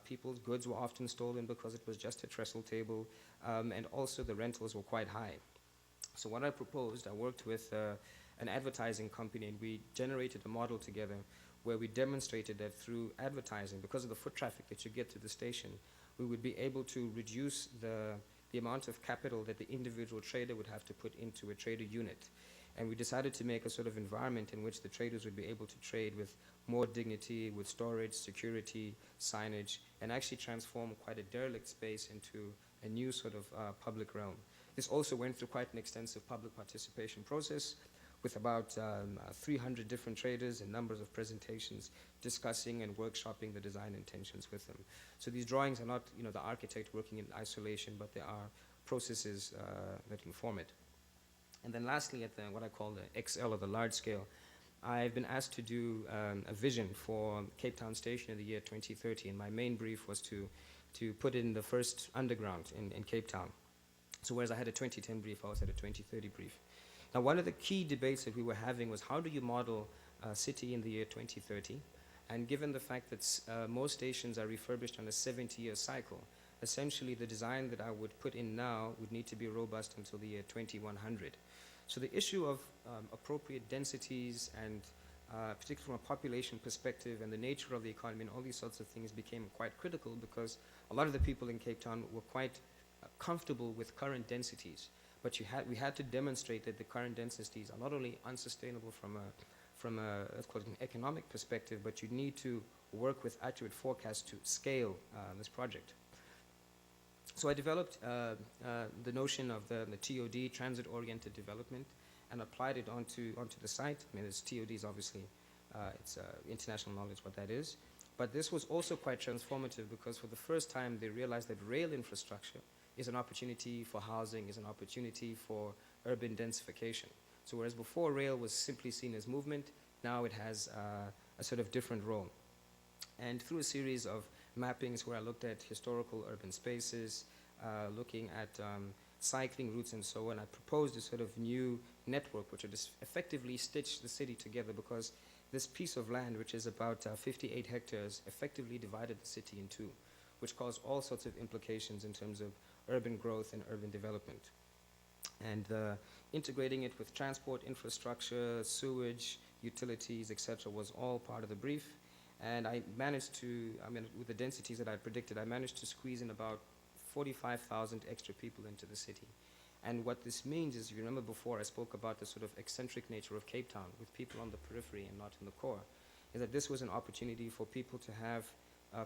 People's goods were often stolen because it was just a trestle table, and also the rentals were quite high. So what I proposed, I worked with an advertising company, and we generated a model together where we demonstrated that through advertising, because of the foot traffic that you get to the station, we would be able to reduce the amount of capital that the individual trader would have to put into a trader unit. And we decided to make a sort of environment in which the traders would be able to trade with more dignity, with storage, security, signage, and actually transform quite a derelict space into a new sort of public realm. This also went through quite an extensive public participation process with about 300 different traders and numbers of presentations discussing and workshopping the design intentions with them. So these drawings are not the architect working in isolation, but there are processes that inform it. And then lastly, at what I call the XL, or the large scale, I've been asked to do a vision for Cape Town Station in the year 2030, and my main brief was to put in the first underground in Cape Town. So whereas I had a 2010 brief, I also had a 2030 brief. Now, one of the key debates that we were having was how do you model a city in the year 2030? And given the fact that most stations are refurbished on a 70-year cycle, essentially the design that I would put in now would need to be robust until the year 2100. So the issue of appropriate densities and particularly from a population perspective and the nature of the economy and all these sorts of things became quite critical, because a lot of the people in Cape Town were quite comfortable with current densities. But we had to demonstrate that the current densities are not only unsustainable from a let's call it an economic perspective, but you need to work with accurate forecasts to scale this project. So I developed the notion of the TOD, transit-oriented development, and applied it onto the site. I mean, it's TODs, obviously, it's international knowledge what that is. But this was also quite transformative, because for the first time they realized that rail infrastructure is an opportunity for housing, is an opportunity for urban densification. So whereas before rail was simply seen as movement, now it has a sort of different role. And through a series of mappings where I looked at historical urban spaces, looking at cycling routes and so on, I proposed a sort of new network which would just effectively stitch the city together, because this piece of land, which is about 58 hectares, effectively divided the city in two, which caused all sorts of implications in terms of urban growth and urban development. And integrating it with transport infrastructure, sewage, utilities, etc., was all part of the brief. And I managed to, with the densities that I predicted, I managed to squeeze in about 45,000 extra people into the city. And what this means is, if you remember before, I spoke about the sort of eccentric nature of Cape Town, with people on the periphery and not in the core, is that this was an opportunity for people to have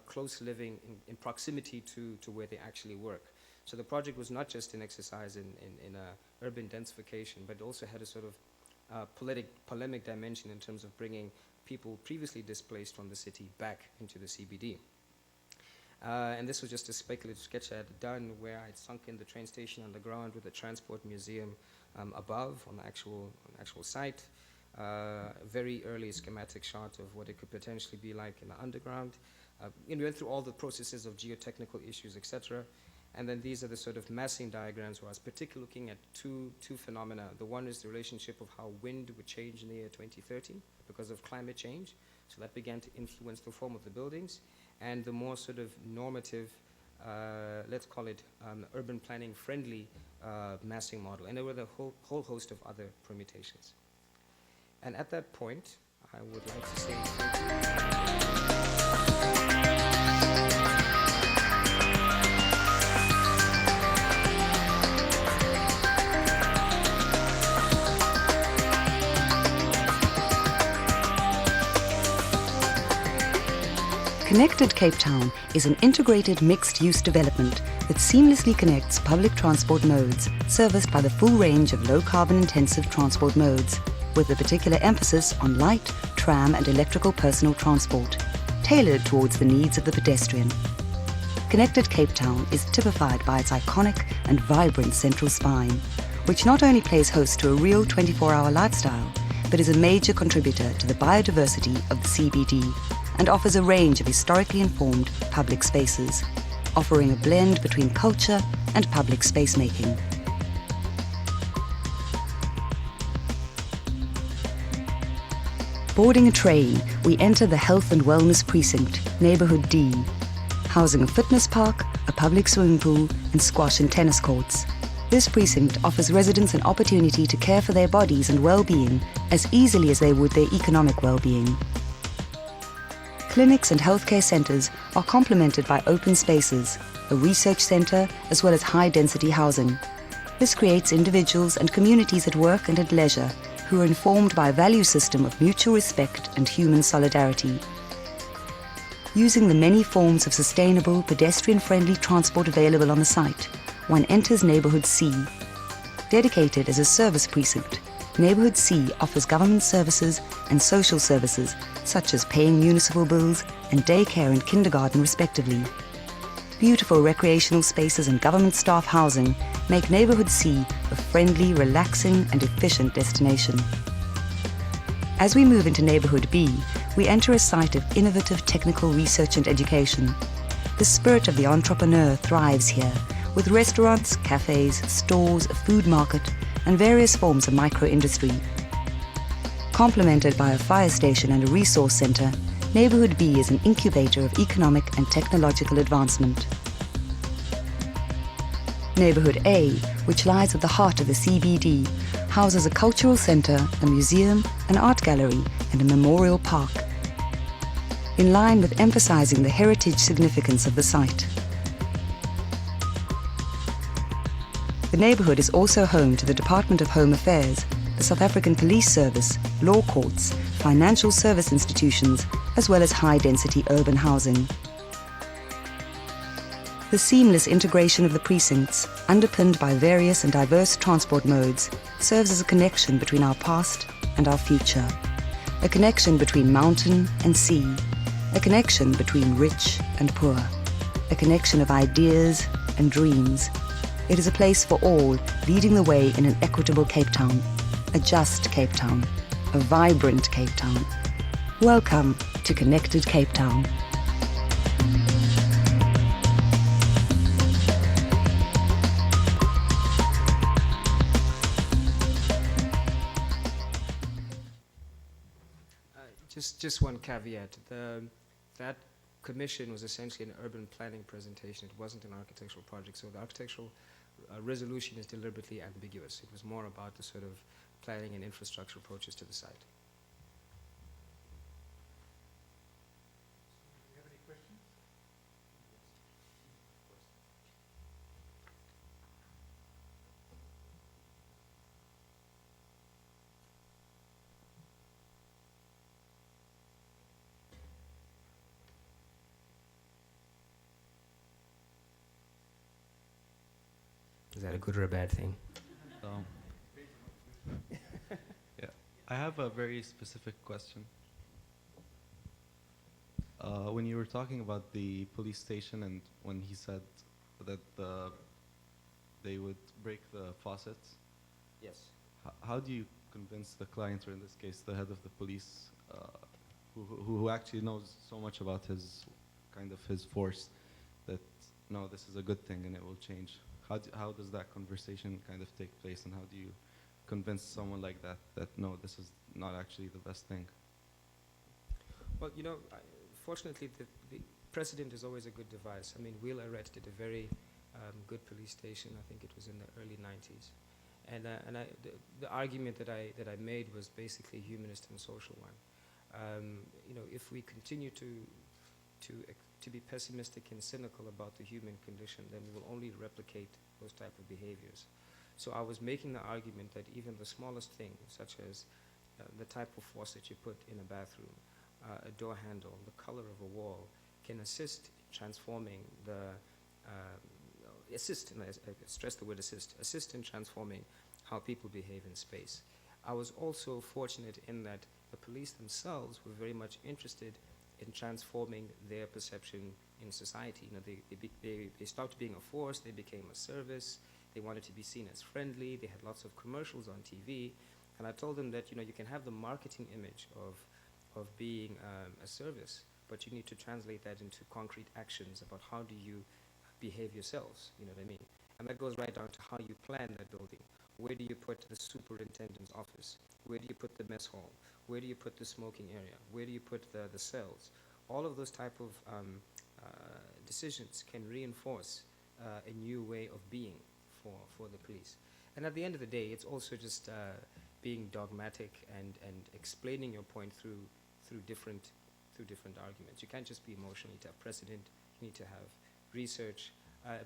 close living in proximity to where they actually work. So the project was not just an exercise in urban densification, but also had a sort of polemic dimension in terms of bringing people previously displaced from the city back into the CBD. And this was just a speculative sketch I had done where I'd sunk in the train station underground with the transport museum above on the actual site. Very early schematic shot of what it could potentially be like in the underground. We went through all the processes of geotechnical issues, etc. And then these are the sort of massing diagrams where I was particularly looking at two phenomena. The one is the relationship of how wind would change in the year 2030 because of climate change. So that began to influence the form of the buildings. And the more sort of normative, let's call it urban planning friendly massing model. And there were the whole host of other permutations. And at that point, I would like to say thank you. Connected Cape Town is an integrated mixed-use development that seamlessly connects public transport modes, serviced by the full range of low-carbon-intensive transport modes, with a particular emphasis on light, tram and electrical personal transport, tailored towards the needs of the pedestrian. Connected Cape Town is typified by its iconic and vibrant central spine, which not only plays host to a real 24-hour lifestyle, but is a major contributor to the biodiversity of the CBD, and offers a range of historically informed public spaces, offering a blend between culture and public space making. Boarding a train, we enter the Health and Wellness Precinct, Neighbourhood D, housing a fitness park, a public swimming pool, and squash and tennis courts. This precinct offers residents an opportunity to care for their bodies and well-being as easily as they would their economic well-being. Clinics and healthcare centres are complemented by open spaces, a research centre, as well as high-density housing. This creates individuals and communities at work and at leisure who are informed by a value system of mutual respect and human solidarity. Using the many forms of sustainable, pedestrian-friendly transport available on the site, one enters Neighbourhood C. Dedicated as a service precinct, Neighbourhood C offers government services and social services such as paying municipal bills and daycare and kindergarten respectively. Beautiful recreational spaces and government staff housing make Neighbourhood C a friendly, relaxing and efficient destination. As we move into Neighbourhood B, we enter a site of innovative technical research and education. The spirit of the entrepreneur thrives here, with restaurants, cafes, stores, a food market, and various forms of micro-industry. Complemented by a fire station and a resource centre, Neighbourhood B is an incubator of economic and technological advancement. Neighbourhood A, which lies at the heart of the CBD, houses a cultural centre, a museum, an art gallery, and a memorial park, in line with emphasising the heritage significance of the site. The neighbourhood is also home to the Department of Home Affairs, the South African Police Service, law courts, financial service institutions, as well as high-density urban housing. The seamless integration of the precincts, underpinned by various and diverse transport modes, serves as a connection between our past and our future. A connection between mountain and sea. A connection between rich and poor. A connection of ideas and dreams. It is a place for all, leading the way in an equitable Cape Town. A just Cape Town. A vibrant Cape Town. Welcome to Connected Cape Town. Just one caveat. That commission was essentially an urban planning presentation. It wasn't an architectural project. So the architectural resolution is deliberately ambiguous. It was more about the sort of planning and infrastructure approaches to the site. Do you have any questions? Is that a good or a bad thing? Um, yeah, I have a very specific question. When you were talking about the police station and when he said that they would break the faucets, Yes. how do you convince the client, or in this case, the head of the police, who actually knows so much about his force, that no, this is a good thing and it will change? How does that conversation kind of take place, and how do you convince someone like that that no, this is not actually the best thing? Well, you know, fortunately, the precedent is always a good device. I mean, Wheel Arrest did a very good police station. I think it was in the early 90s. And the argument that I made was basically a humanist and social one. You know, if we continue to be pessimistic and cynical about the human condition, then we will only replicate those type of behaviors. So I was making the argument that even the smallest thing, such as the type of faucet you put in a bathroom, a door handle, the color of a wall, can assist in transforming I stress the word assist in transforming how people behave in space. I was also fortunate in that the police themselves were very much interested in transforming their perception in society. You know, they stopped being a force, they became a service, they wanted to be seen as friendly, they had lots of commercials on TV, and I told them that, you know, you can have the marketing image of being a service, but you need to translate that into concrete actions about how do you behave yourselves, you know what I mean? And that goes right down to how you plan that building. Where do you put the superintendent's office? Where do you put the mess hall? Where do you put the smoking area? Where do you put the cells? All of those type of decisions can reinforce a new way of being for the police. And at the end of the day, it's also just being dogmatic and explaining your point through different arguments. You can't just be emotional. You need to have precedent. You need to have research,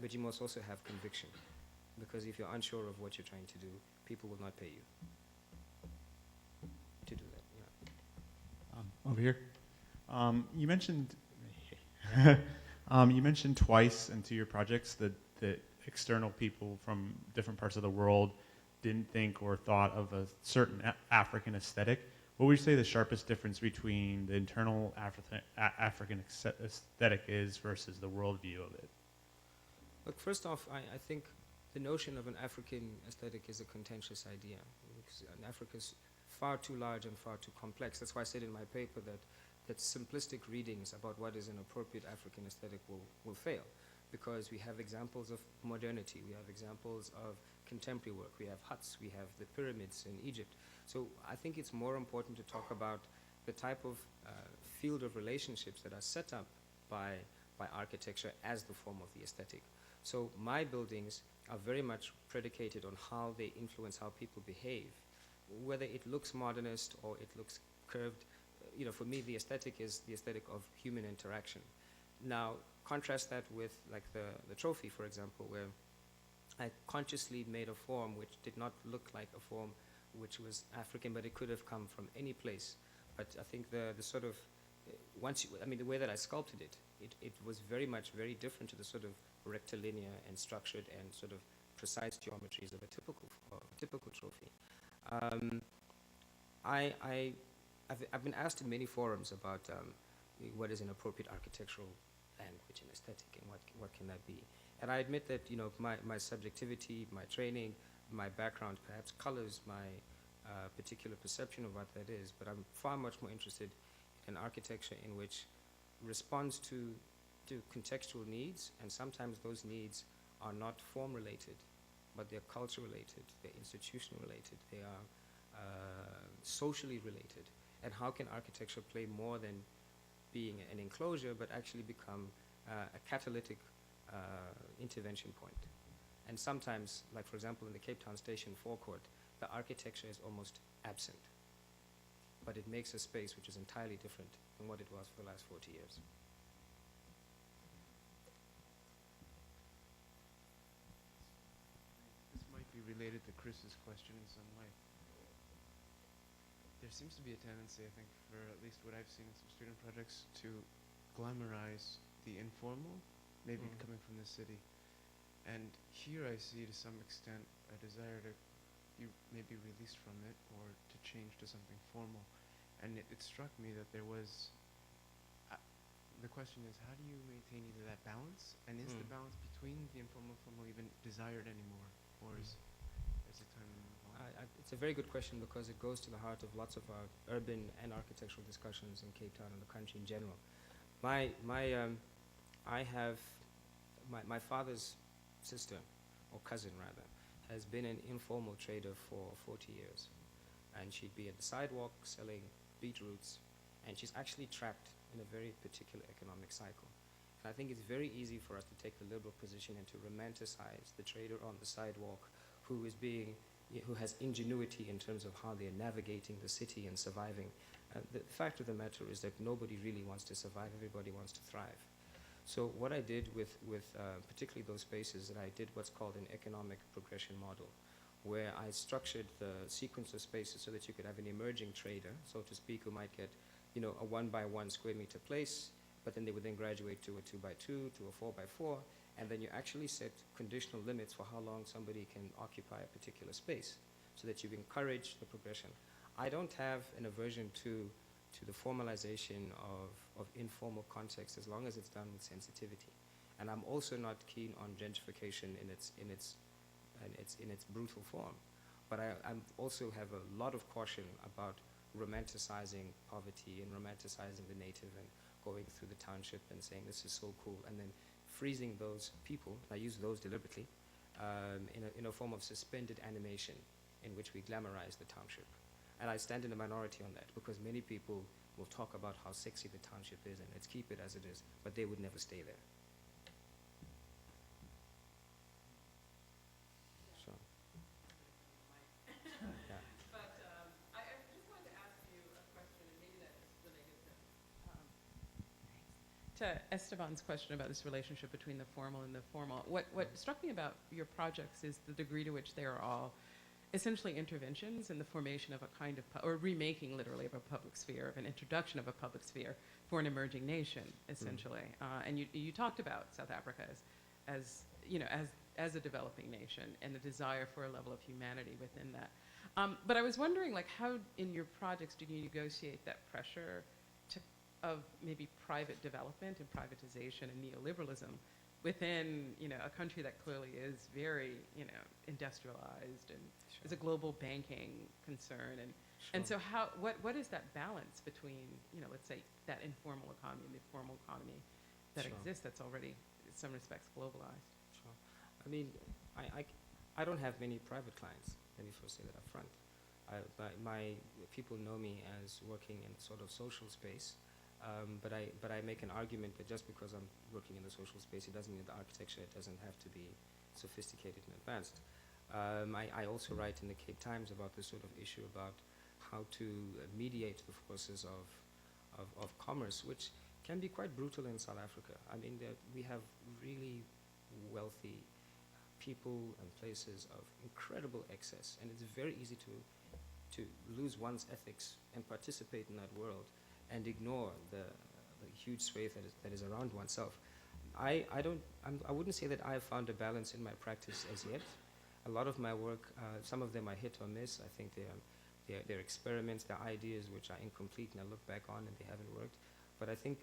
but you must also have conviction. Because if you're unsure of what you're trying to do, people will not pay you to do that. Yeah. Over here. You mentioned you mentioned twice into your projects that external people from different parts of the world didn't think or thought of a certain African aesthetic. What would you say the sharpest difference between the internal African aesthetic is versus the worldview of it? Look, first off, I think the notion of an African aesthetic is a contentious idea, because Africa is far too large and far too complex. That's why I said in my paper that simplistic readings about what is an appropriate African aesthetic will fail, because we have examples of modernity, we have examples of contemporary work, we have huts, we have the pyramids in Egypt. So I think it's more important to talk about the type of field of relationships that are set up by architecture as the form of the aesthetic. So my buildings are very much predicated on how they influence how people behave, whether it looks modernist or it looks curved. You know, for me, the aesthetic is the aesthetic of human interaction. Now, contrast that with like the trophy, for example, where I consciously made a form which did not look like a form which was African, but it could have come from any place. But I think the sort of, the way that I sculpted it was very different to the sort of rectilinear and structured and sort of precise geometries of a typical trophy. I've been asked in many forums about what is an appropriate architectural language and aesthetic, and what can that be. And I admit that, you know, my subjectivity, my training, my background perhaps colors my particular perception of what that is, but I'm far much more interested in architecture in which responds to contextual needs, and sometimes those needs are not form related, but they're culture related, they're institution related, they are socially related. And how can architecture play more than being an enclosure, but actually become a catalytic intervention point. And sometimes, like for example in the Cape Town Station forecourt, the architecture is almost absent, but it makes a space which is entirely different than what it was for the last 40 years. This might be related to Chris's question in some way. There seems to be a tendency, I think, for at least what I've seen in some student projects, to glamorize the informal, maybe coming from the city. And here I see, to some extent, a desire to be maybe released from it or to change to something formal. And it struck me that there was, the question is, how do you maintain either that balance, and is the balance between the informal and formal even desired anymore, or is it time to move on? It's a very good question because it goes to the heart of lots of our urban and architectural discussions in Cape Town and the country in general. My father's sister, or cousin rather, has been an informal trader for 40 years. And she'd be at the sidewalk selling beetroots, and she's actually trapped in a very particular economic cycle. And I think it's very easy for us to take the liberal position and to romanticize the trader on the sidewalk who has ingenuity in terms of how they're navigating the city and surviving. The fact of the matter is that nobody really wants to survive, everybody wants to thrive. So what I did with particularly those spaces, that I did what's called an economic progression model, where I structured the sequence of spaces so that you could have an emerging trader, so to speak, who might get a 1-by-1 square meter place, but then they would then graduate to a 2-by-2, to a 4-by-4, and then you actually set conditional limits for how long somebody can occupy a particular space, so that you encourage the progression. I don't have an aversion to the formalization of informal context as long as it's done with sensitivity. And I'm also not keen on gentrification in its brutal form. But I also have a lot of caution about romanticizing poverty and romanticizing the native and going through the township and saying this is so cool, and then freezing those people, I use those deliberately, in a form of suspended animation in which we glamorize the township. And I stand in a minority on that because many people will talk about how sexy the township is and let's keep it as it is, but they would never stay there. So, yeah. But I just wanted to ask you a question, and maybe that is related to Esteban's question about this relationship between the formal and the formal. What struck me about your projects is the degree to which they are all essentially interventions in the formation of a kind of, or remaking literally of a public sphere, of an introduction of a public sphere for an emerging nation, essentially. And you talked about South Africa as a developing nation and the desire for a level of humanity within that. But I was wondering, like, how in your projects do you negotiate that pressure of maybe private development and privatization and neoliberalism within a country that clearly is very industrialized and is a global banking concern, and so what is that balance between let's say that informal economy and the formal economy that exists, that's already in some respects globalized? Sure. I mean, I don't have many private clients. Let me first say that up front. My people know me as working in sort of social space. But I make an argument that just because I'm working in the social space, it doesn't mean the architecture doesn't have to be sophisticated and advanced. I also write in the Cape Times about this sort of issue about how to mediate the forces of commerce, which can be quite brutal in South Africa. I mean, we have really wealthy people and places of incredible excess, and it's very easy to lose one's ethics and participate in that world and ignore the huge swathe that is around oneself. I wouldn't say that I have found a balance in my practice as yet. A lot of my work, some of them are hit or miss. I think they're experiments, they're ideas which are incomplete, and I look back on and they haven't worked. But I think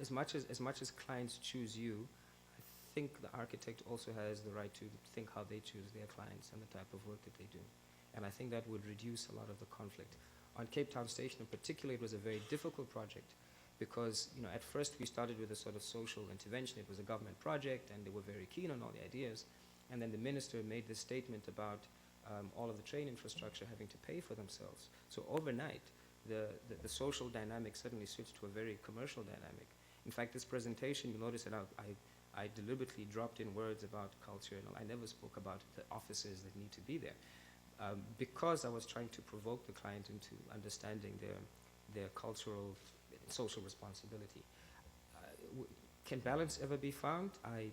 as much as clients choose you, I think the architect also has the right to think how they choose their clients and the type of work that they do. And I think that would reduce a lot of the conflict. On Cape Town Station in particular, it was a very difficult project because, at first we started with a sort of social intervention. It was a government project and they were very keen on all the ideas. And then the minister made this statement about all of the train infrastructure having to pay for themselves. So overnight, the social dynamic suddenly switched to a very commercial dynamic. In fact, this presentation, you'll notice that I deliberately dropped in words about culture, and I never spoke about the offices that need to be there, because I was trying to provoke the client into understanding their cultural, social responsibility. Can balance ever be found? I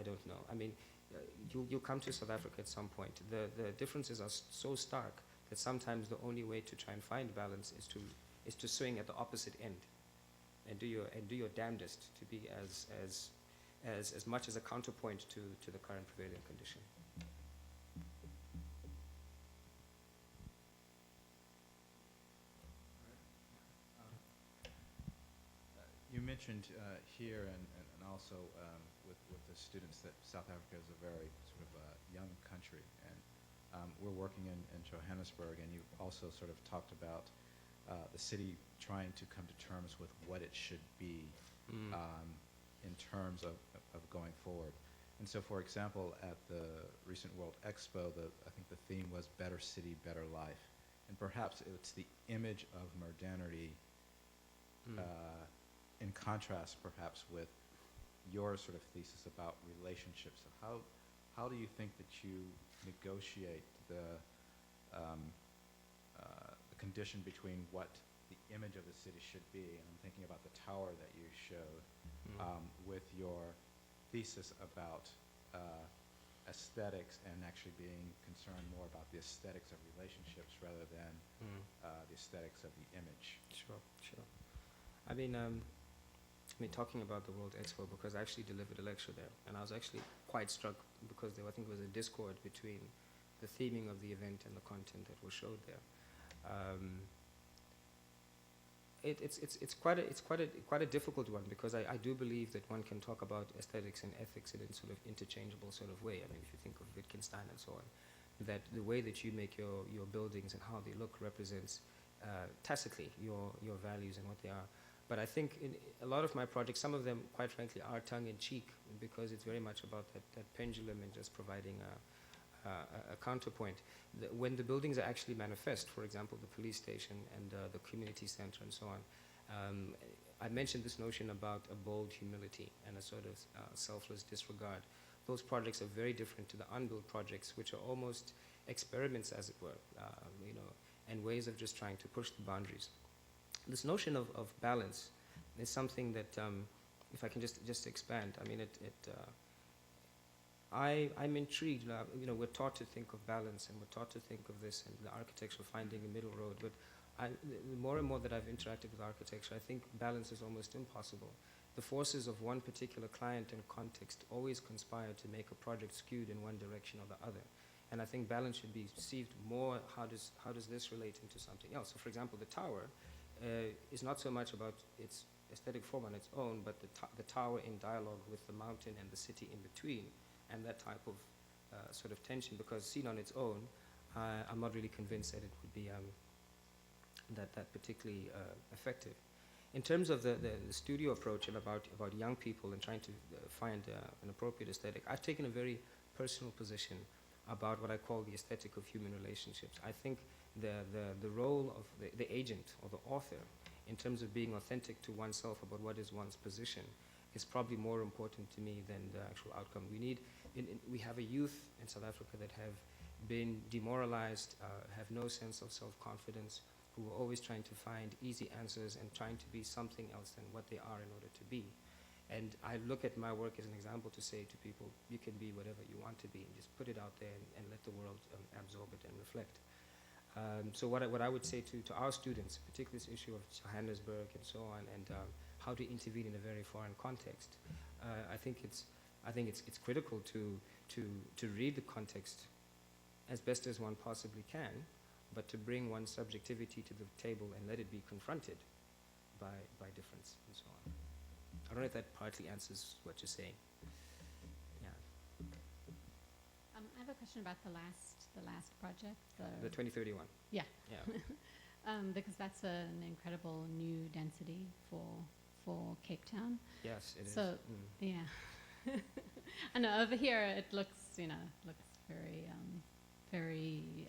don't know. I mean, you'll come to South Africa at some point. The differences are so stark that sometimes the only way to try and find balance is to swing at the opposite end, and do your damnedest to be as much as a counterpoint to the current prevailing condition. You mentioned here and also with the students that South Africa is a very sort of young country, and we're working in Johannesburg, and you also sort of talked about the city trying to come to terms with what it should be in terms of going forward. And so, for example, at the recent World Expo, I think the theme was Better City, Better Life. And perhaps it's the image of modernity in contrast perhaps with your sort of thesis about relationships. So how do you think that you negotiate the condition between what the image of the city should be, and I'm thinking about the tower that you showed, with your thesis about aesthetics and actually being concerned more about the aesthetics of relationships rather than the aesthetics of the image? Sure. I mean, talking about the World Expo, because I actually delivered a lecture there, and I was actually quite struck because I think there was a discord between the theming of the event and the content that was showed there. It's quite a difficult one, because I do believe that one can talk about aesthetics and ethics in a sort of interchangeable sort of way. I mean, if you think of Wittgenstein and so on, that the way that you make your buildings and how they look represents tacitly your values and what they are. But I think in a lot of my projects, some of them, quite frankly, are tongue-in-cheek, because it's very much about that pendulum and just providing a counterpoint. When the buildings are actually manifest, for example, the police station and the community center and so on, I mentioned this notion about a bold humility and a sort of selfless disregard. Those projects are very different to the unbuilt projects, which are almost experiments, as it were, and ways of just trying to push the boundaries. This notion of balance is something that, if I can just expand, I mean, I'm intrigued. We're taught to think of balance, and we're taught to think of this and the architecture finding a middle road. But the more and more that I've interacted with architecture, I think balance is almost impossible. The forces of one particular client and context always conspire to make a project skewed in one direction or the other. And I think balance should be perceived more, how does this relate into something else? So, for example, the tower is not so much about its aesthetic form on its own, but the tower in dialogue with the mountain and the city in between, and that type of sort of tension, because seen on its own, I'm not really convinced that it would be that particularly effective. In terms of the studio approach and about young people and trying to find an appropriate aesthetic, I've taken a very personal position about what I call the aesthetic of human relationships. I think the role of the agent or the author in terms of being authentic to oneself about what is one's position is probably more important to me than the actual outcome. We have a youth in South Africa that have been demoralized, have no sense of self-confidence, who are always trying to find easy answers and trying to be something else than what they are in order to be. And I look at my work as an example to say to people, you can be whatever you want to be, and just put it out there and let the world absorb it and reflect. So what I would say to our students, particularly this issue of Johannesburg and so on, and how to intervene in a very foreign context, I think it's critical to read the context as best as one possibly can, but to bring one's subjectivity to the table and let it be confronted by difference and so on. I don't know if that partly answers what you're saying. Yeah. I have a question about the last project. The 2031. Yeah. Yeah. Because that's an incredible new density for Cape Town. Yes, it is. So yeah, I know over here it looks very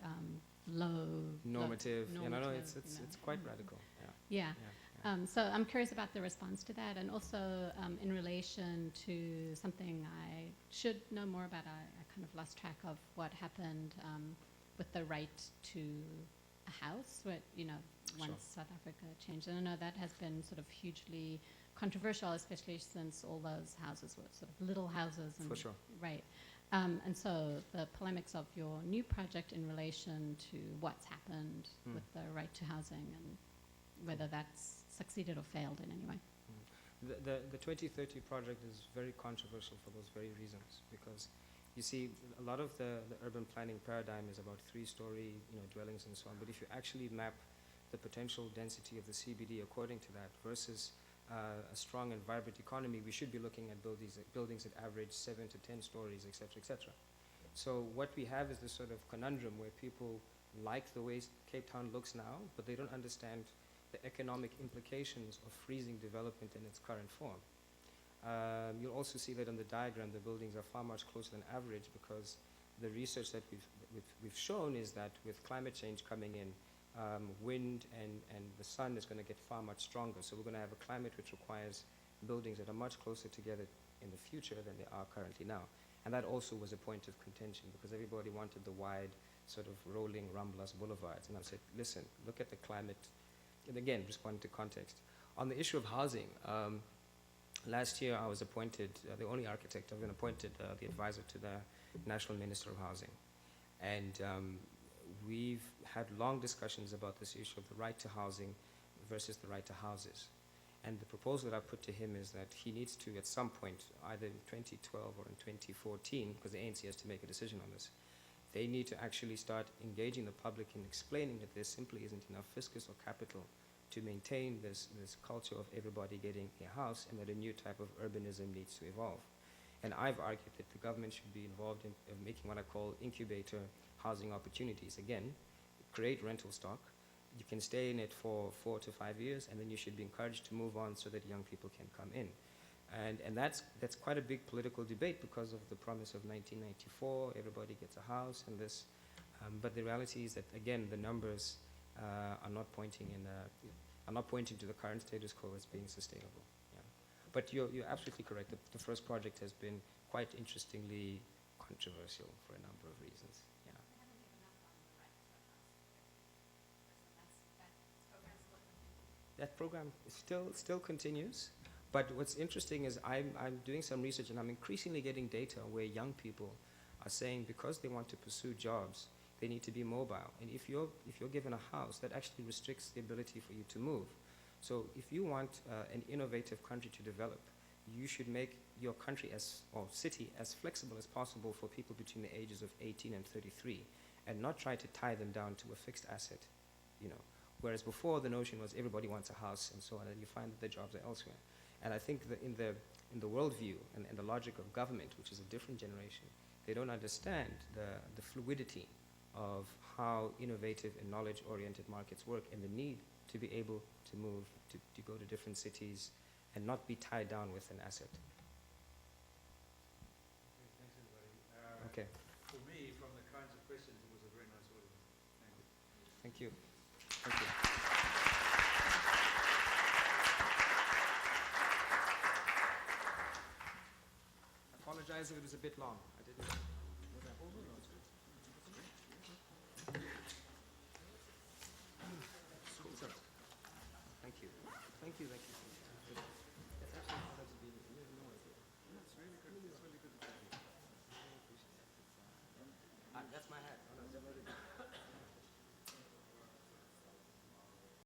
low Normative, you know, normative, it's quite radical. Yeah. Yeah. So I'm curious about the response to that, and also in relation to something I should know more about. I kind of lost track of what happened with the right to a house, once South Africa changed. And I know that has been sort of hugely controversial, especially since all those houses were sort of little houses. And For sure. Right. And so the polemics of your new project in relation to what's happened with the right to housing and whether that's succeeded or failed in any way. The 2030 project is very controversial for those very reasons, because you see a lot of the urban planning paradigm is about 3-story dwellings and so on, but if you actually map the potential density of the CBD according to that versus a strong and vibrant economy, we should be looking at buildings that average 7 to 10 stories, et cetera, et cetera. So what we have is this sort of conundrum where people like the way Cape Town looks now, but they don't understand the economic implications of freezing development in its current form. You'll also see that on the diagram, the buildings are far much closer than average, because the research that we've shown is that with climate change coming in, wind and the sun is going to get far much stronger. So we're going to have a climate which requires buildings that are much closer together in the future than they are currently now. And that also was a point of contention, because everybody wanted the wide sort of rolling Ramblas boulevards. And I said, listen, look at the climate. And again, responding to context. On the issue of housing, last year I was appointed, the only architect, I've been appointed the advisor to the National Minister of Housing. And we've had long discussions about this issue of the right to housing versus the right to houses. And the proposal that I put to him is that he needs to, at some point, either in 2012 or in 2014, because the ANC has to make a decision on this, they need to actually start engaging the public in explaining that there simply isn't enough fiscus or capital to maintain this culture of everybody getting a house, and that a new type of urbanism needs to evolve. And I've argued that the government should be involved in making what I call incubator housing opportunities. Again, create rental stock. You can stay in it for 4 to 5 years, and then you should be encouraged to move on so that young people can come in. And that's quite a big political debate because of the promise of 1994, everybody gets a house and this. But the reality is that, again, the numbers are not pointing to the current status quo as being sustainable. Yeah. But you're absolutely correct. The first project has been quite interestingly controversial for a number of reasons. Yeah. That program still continues. But what's interesting is I'm doing some research, and I'm increasingly getting data where young people are saying because they want to pursue jobs, they need to be mobile. And if you're given a house, that actually restricts the ability for you to move. So if you want an innovative country to develop, you should make your country or city as flexible as possible for people between the ages of 18 and 33, and not try to tie them down to a fixed asset, Whereas before the notion was everybody wants a house and so on, and you find that the jobs are elsewhere. And I think that in the worldview and the logic of government, which is a different generation, they don't understand the fluidity of how innovative and knowledge-oriented markets work, and the need to be able to move, to go to different cities and not be tied down with an asset. Thanks, everybody. Okay. For me, from the kinds of questions, it was a very nice audience. Thank you. Thank you. I apologize if it was a bit long.